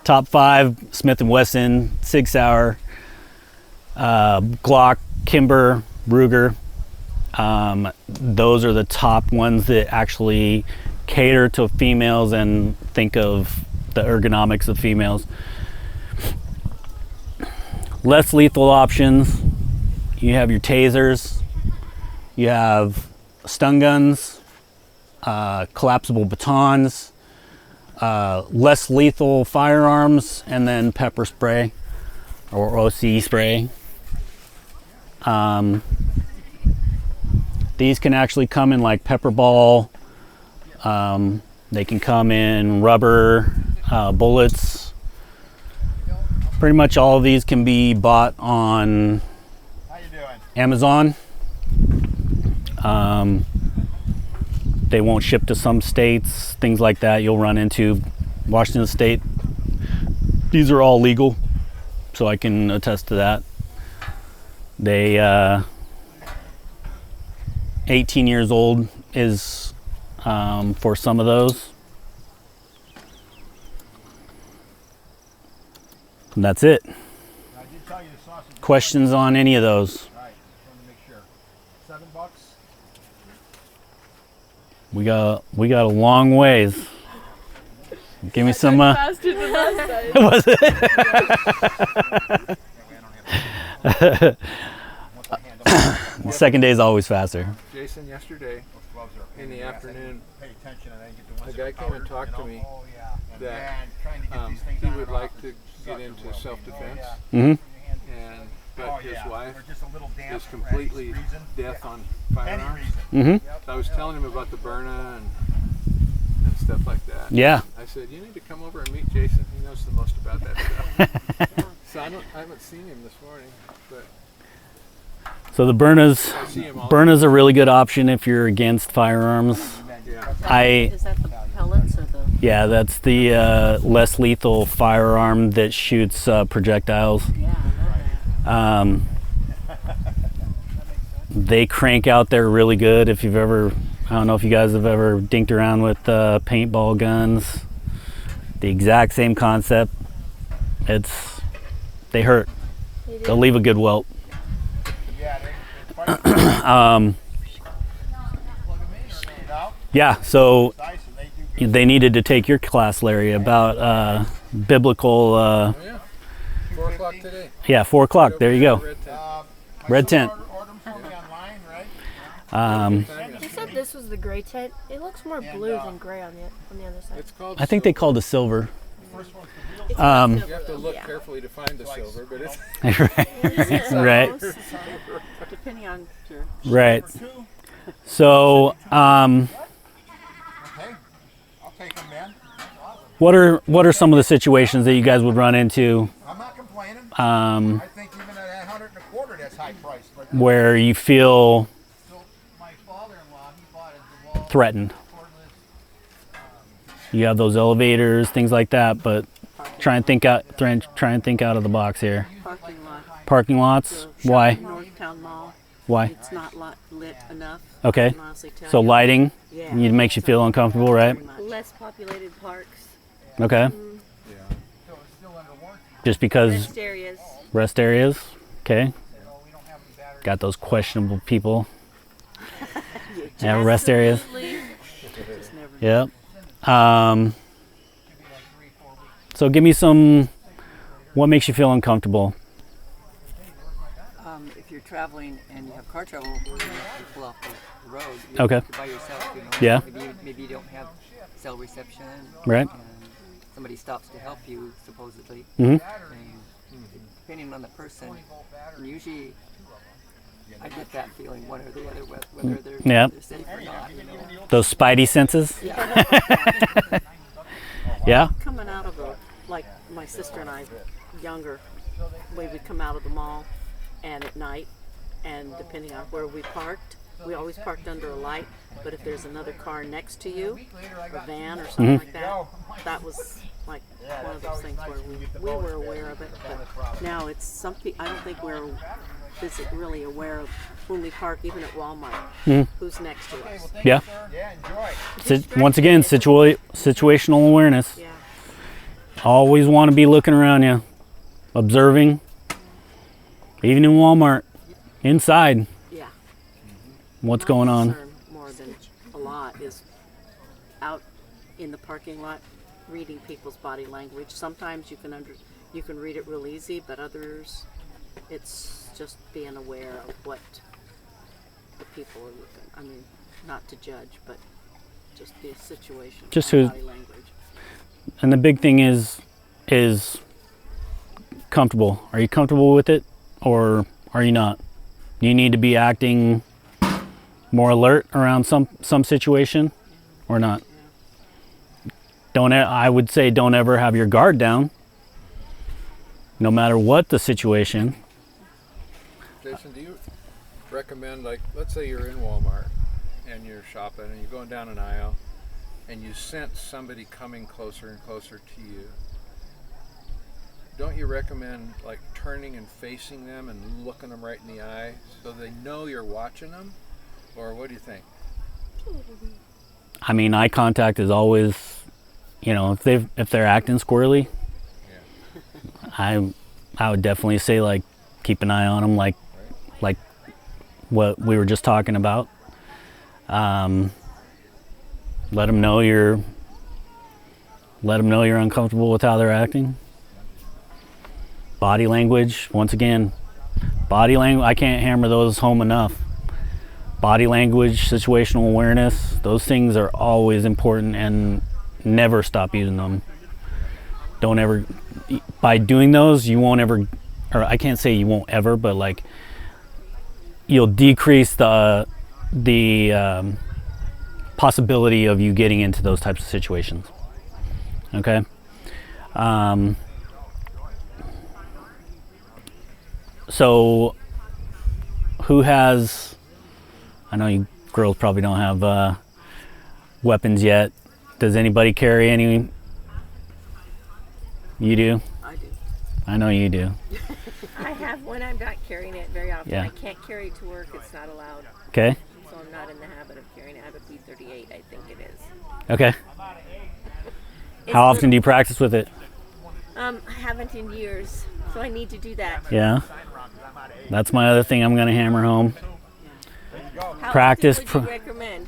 top 5: Smith & Wesson, Sig Sauer, Glock, Kimber, Ruger. Those are the top ones that actually cater to females and think of the ergonomics of females. Less lethal options. You have your tasers. You have stun guns, collapsible batons, less lethal firearms, and then pepper spray or OC spray. These can actually come in like pepper ball. They can come in rubber bullets. Pretty much all of these can be bought on Amazon. They won't ship to some states, things like that. You'll run into Washington State. These are all legal, so I can attest to that. They 18 years old is for some of those. And that's it. Questions on any of those? We got a long ways. Give me some. Faster than last time. Was it? The second day is always faster. Jason, yesterday in the afternoon, a guy came and talked to me that he would like to get into self-defense, but his wife is completely deaf on firearms. So I was telling him about the Byrna and stuff like that. Yeah. I said, you need to come over and meet Jason. He knows the most about that stuff. So I haven't seen him this morning, but so the Byrna's a really good option if you're against firearms. Is that the pellets or the? Yeah, that's the less lethal firearm that shoots projectiles. Yeah, I know that. They crank out there really good. If you've ever, I don't know if you guys have ever dinked around with paintball guns. The exact same concept. They hurt. They'll leave a good welt. Yeah, so they needed to take your class, Larry, about biblical. 4 o'clock today. Yeah, 4 o'clock. There you go. Red tent. You said this was the gray tent. It looks more blue than gray on the other side. It's called I think they called it silver. You have to look carefully to find the silver, but it's Right. Depending on your. Right. So, what are some of the situations that you guys would run into? I'm not complaining. I think even at 125, that's high price. But Where you feel my father-in-law, he bought a DeWalt threatened? cordless. You have those elevators, things like that, but try and think out of the box here. Parking lot. Parking lots. Why? Northtown Mall. Why? It's not lit enough. Okay. I can honestly tell So you. lighting, Yeah. it makes you feel uncomfortable, right? Very much. Less populated parks, Okay. Just because rest areas. rest areas. Okay. Got those questionable people. Yeah, rest areas. Absolutely. Just never. Yep. So give me some. What makes you feel uncomfortable? If you're traveling and you have car trouble, you pull off the road. Okay. You're by yourself, you know. Yeah. Maybe you don't have cell reception. Right. And somebody stops to help you, supposedly. Mm-hmm. And depending on the person, and usually I get that feeling one or the other, whether they're safe or not. You know? Those spidey senses. Yeah. Yeah. Coming out of like my sister and I, younger, we would come out of the mall and at night, and depending on where we parked, we always parked under a light, but if there's another car next to you, a van or something like that, that was like one of those things where we were aware of it, but now it's something, I don't think we're really aware of when we park, even at Walmart, who's next to us. Yeah. Once again, situational awareness. Yeah. Always want to be looking around you, observing, even in Walmart, inside. Yeah. What's going on? More than a lot is out in the parking lot, reading people's body language. Sometimes you can read it real easy, but others, it's just being aware of what the people are looking. I mean, not to judge, but just the situation. Just who. Body language. And the big thing is comfortable. Are you comfortable with it, or are you not? You need to be acting more alert around some situation, or not. I would say don't ever have your guard down, no matter what the situation. Jason, do you recommend, like, let's say you're in Walmart and you're shopping and you're going down an aisle and you sense somebody coming closer and closer to you? Don't you recommend, like, turning and facing them and looking them right in the eye so they know you're watching them? Or what do you think? I mean, eye contact is always, if they're acting squirrely, I would definitely say, like, keep an eye on them, like what we were just talking about. Let them know you're uncomfortable with how they're acting. Body language, once again, I can't hammer those home enough. Body language, situational awareness, those things are always important, and never stop using them. Don't ever, by doing those, you won't ever, or I can't say you won't ever, but like, you'll decrease the possibility of you getting into those types of situations. Okay. So who has, I know you girls probably don't have weapons yet. Does anybody carry any? You do? I do. I know you do. I have one. I'm not carrying it very often. Yeah. I can't carry it to work. It's not allowed. Okay. So I'm not in the habit of carrying it. I have a B38, I think it is. Okay. How often do you practice with it? I haven't in years, so I need to do that. Yeah. That's my other thing I'm going to hammer home. How Practice. often would you recommend?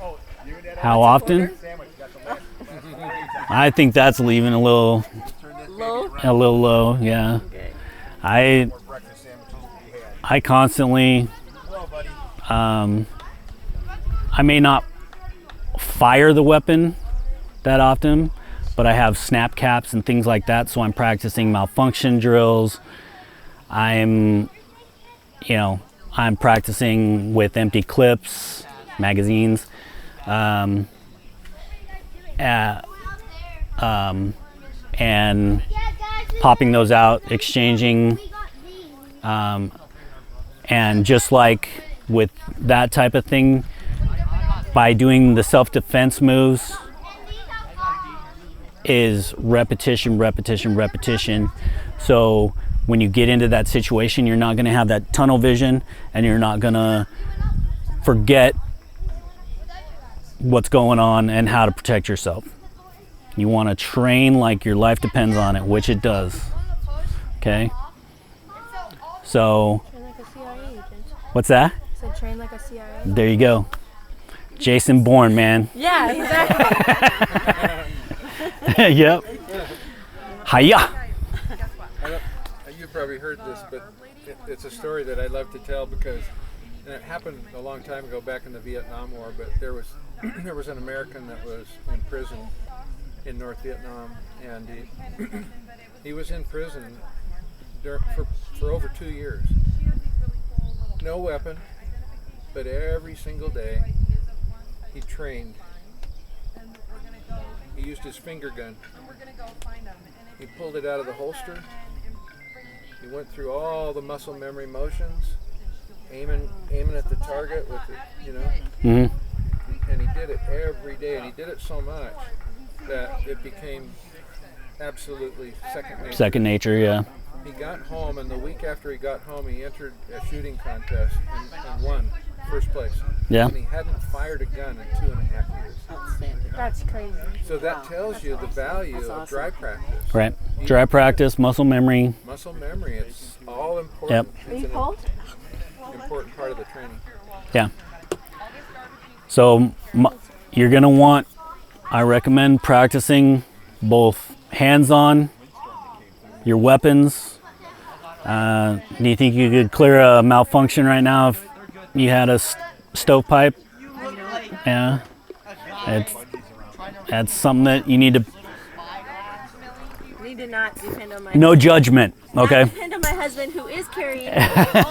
How often? I think that's leaving a little low. Yeah. Okay. I constantly, I may not fire the weapon that often, but I have snap caps and things like that, so I'm practicing malfunction drills. I'm practicing with empty clips, magazines, and popping those out, exchanging, and just like with that type of thing, by doing the self-defense moves, is repetition. So when you get into that situation, you're not going to have that tunnel vision, and you're not going to forget what's going on and how to protect yourself. You want to train like your life depends on it, which it does. Okay? So, Train like a CIA agent. what's that? So train like a CIA. There you go. Jason Bourne, man. Yeah, exactly. Yep. Hiya. You've probably heard this, but it's it's a story that I love to tell because and it happened a long time ago back in the Vietnam War, but there was there was an American that was in prison in North Vietnam, and he was in prison for over 2 years. No weapon, but every single day he trained. He used his finger gun. He pulled it out of the holster. He went through all the muscle memory motions, aiming at the target with it, you know. Mm-hmm. And he did it every day, and he did it so much that it became absolutely second nature. Second nature, yeah. He got home, and the week after he got home, he entered a shooting contest and won first place. Yeah. And he hadn't fired a gun in 2.5 years. Outstanding. That's crazy. So that tells you the value of dry practice. Right. Dry practice, muscle memory. Muscle memory, it's all important. Yep. It's an important part of the training. Yeah. So you're going to want, I recommend practicing both hands-on, your weapons. Do you think you could clear a malfunction right now if you had a stovepipe? Yeah. That's something that you need to... Need to not depend on my No judgment, okay? Not depend on my husband who is carrying it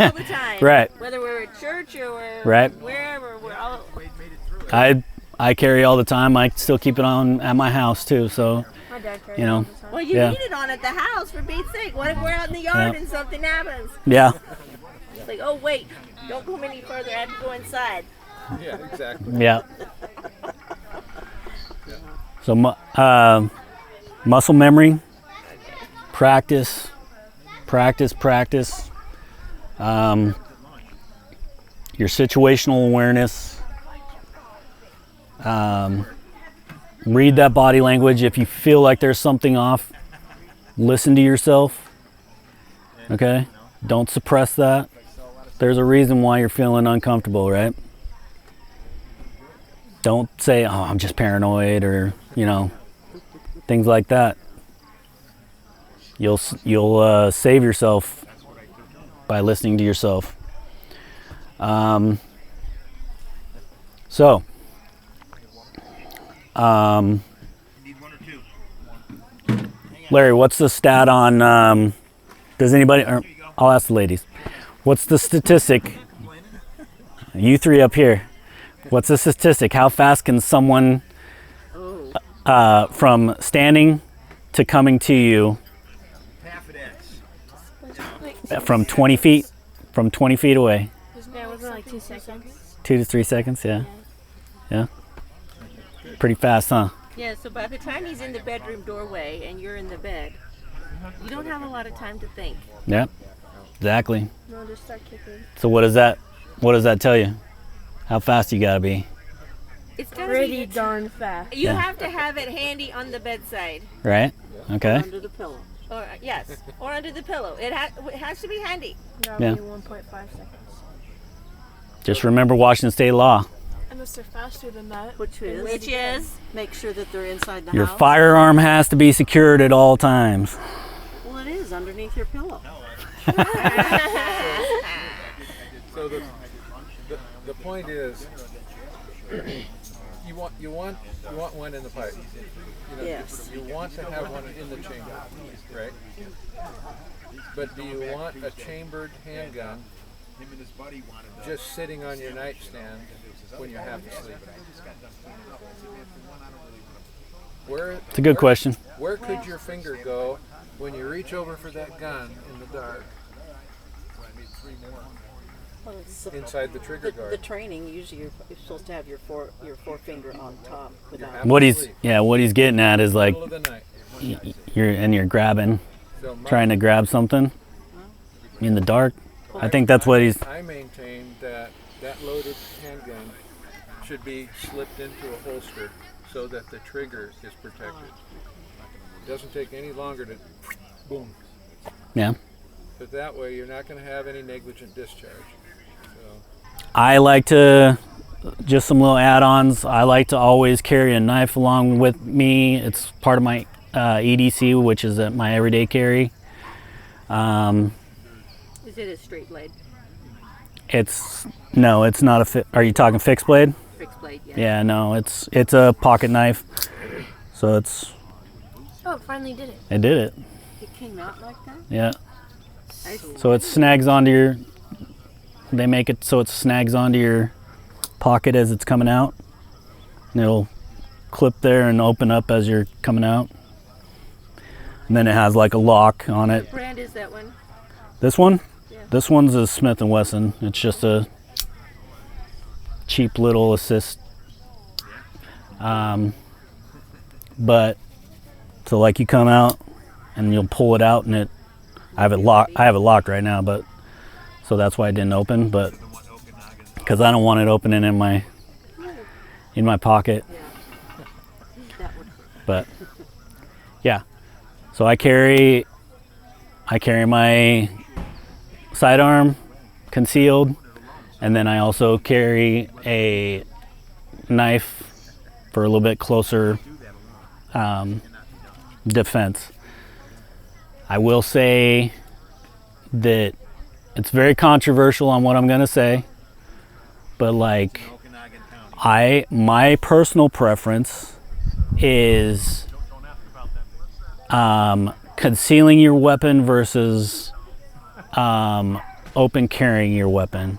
all the time. Right. Whether we're at church or we're Right. wherever, we're all... I carry all the time. I still keep it on at my house too, so... My dad carries You know. all the time. Well, you Yeah. need it on at the house, for Pete's sake. What if we're out in the yard and something happens? Yeah. It's like, oh, wait, don't go any further. I have to go inside. Yeah, exactly. Yeah. So muscle memory, practice. Your situational awareness. Read that body language. If you feel like there's something off, listen to yourself. Okay? Don't suppress that. There's a reason why you're feeling uncomfortable, right? Don't say, oh, I'm just paranoid, or, you know, things like that. You'll save yourself by listening to yourself. Larry, what's the stat on, does anybody, or I'll ask the ladies, what's the statistic, you three up here, what's the statistic, how fast can someone from standing to coming to you from 20 feet away? Yeah, wasn't it like 2 seconds? 2 to 3 seconds, yeah. Yeah. Pretty fast, huh? Yeah, so by the time he's in the bedroom doorway and you're in the bed, you don't have a lot of time to think. Yeah. Exactly. No, just start kicking. So what does that tell you? How fast you gotta be? It's gotta Pretty be darn fast. You Yeah. have to have it handy on the bedside. Right? Okay. Under the pillow. Or yes, or under the pillow. It has to be handy. That'll Yeah. be 1.5 seconds. Just remember Washington State law. Unless they're faster than that. Which is, Which is make sure that they're inside the Your house. firearm has to be secured at all times. Well, it is underneath your pillow. So the point is, you want one in the pipe. You know, Yes. You want to have one in the chamber, right? But do you want a chambered handgun just sitting on your nightstand when you're half asleep? It's a good question. Where could your finger go when you reach over for that gun in the dark? Well, it's Inside the trigger the guard. training, usually you're supposed to have your forefinger on top. Without What he's getting at is like Middle of the night. you're grabbing, So trying to grab something in the dark. I think that's what he's. I maintain that loaded handgun should be slipped into a holster so that the trigger is protected. It doesn't take any longer to boom. Yeah. But that way you're not going to have any negligent discharge. So, I like to, just some little add-ons. I like to always carry a knife along with me. It's part of my EDC, which is my everyday carry. Is Is it a straight blade? No, it's not a are you talking fixed blade? Fixed blade, yeah. Yeah, no, it's a pocket knife. So it's... Oh, it finally did it. It did it. It came out like that? Yeah. I see. So it snags onto your... They make it so it snags onto your pocket as it's coming out. And it'll clip there and open up as you're coming out. And then it has like a lock on it. What brand is that one? This one? Yeah. This one's a Smith & Wesson. It's just a cheap little assist. But so like you come out and you'll pull it out, and I have it locked right now, but so that's why it didn't open, but because I don't want it opening in my pocket. But yeah, so I carry my sidearm concealed, and then I also carry a knife for a little bit closer defense. I will say that it's very controversial on what I'm gonna say, but like my personal preference is concealing your weapon versus open carrying your weapon.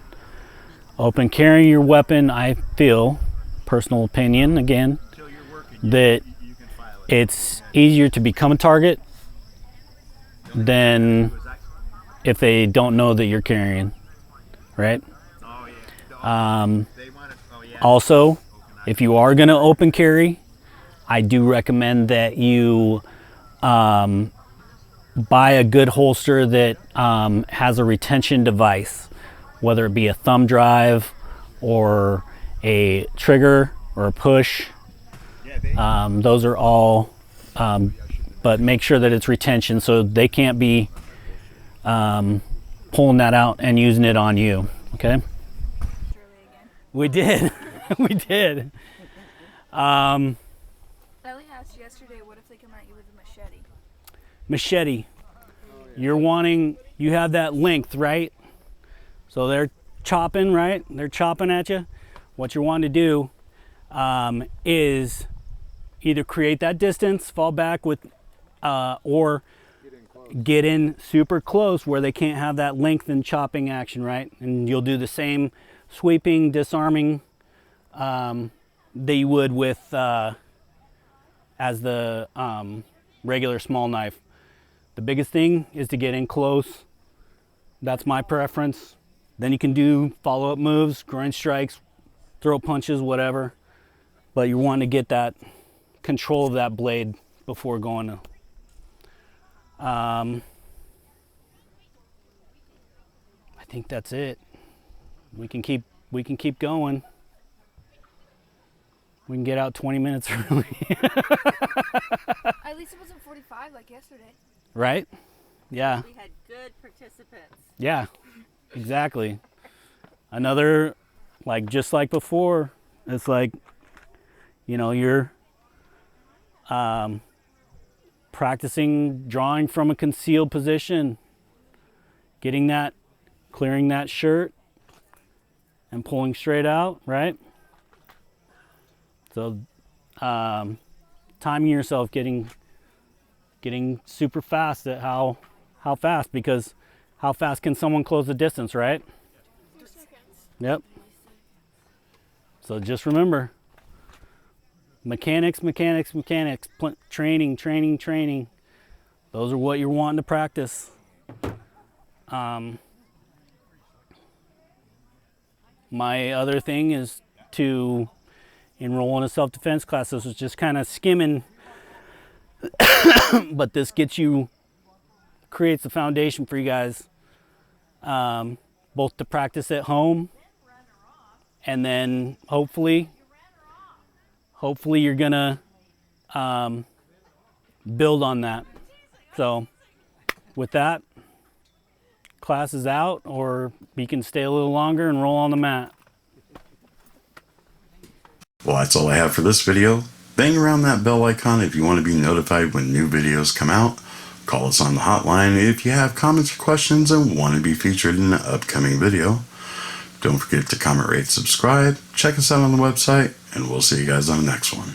Open carrying your weapon, I feel, personal opinion again, that it's easier to become a target than if they don't know that you're carrying, right? Also, if you are going to open carry, I do recommend that you buy a good holster that has a retention device, whether it be a thumb drive or a trigger or a push. Those are all, but make sure that it's retention so they can't be pulling that out and using it on you, okay? We did. We did. Ellie asked yesterday, what if they come at you with a machete? Machete. You have that length, right? So they're chopping, right? They're chopping at you. What you're wanting to do is either create that distance, fall back with, or get in super close where they can't have that length and chopping action, right? And you'll do the same sweeping, disarming that you would with as the regular small knife. The biggest thing is to get in close. That's my preference. Then you can do follow-up moves, groin strikes, throw punches, whatever. But you want to get that control of that blade before going to. I think that's it. We can keep going. We can get out 20 minutes early. At least it wasn't 45 like yesterday. Right? Yeah. We had good participants. Yeah, exactly. Another, like just like before, it's like, you know, you're practicing drawing from a concealed position, getting that, clearing that shirt and pulling straight out, right? So timing yourself, getting super fast at how fast, because how fast can someone close the distance, right? 2 seconds. Yep. So just remember, mechanics, training. Those are what you're wanting to practice. My other thing is to enroll in a self-defense class. This was just kind of skimming, but this creates the foundation for you guys, both to practice at home, and then hopefully you're gonna build on that. So with that, class is out, or you can stay a little longer and roll on the mat. Well, that's all I have for this video. Bang around that bell icon if you want to be notified when new videos come out. Call us on the hotline if you have comments or questions and want to be featured in an upcoming video. Don't forget to comment, rate, subscribe, check us out on the website, and we'll see you guys on the next one.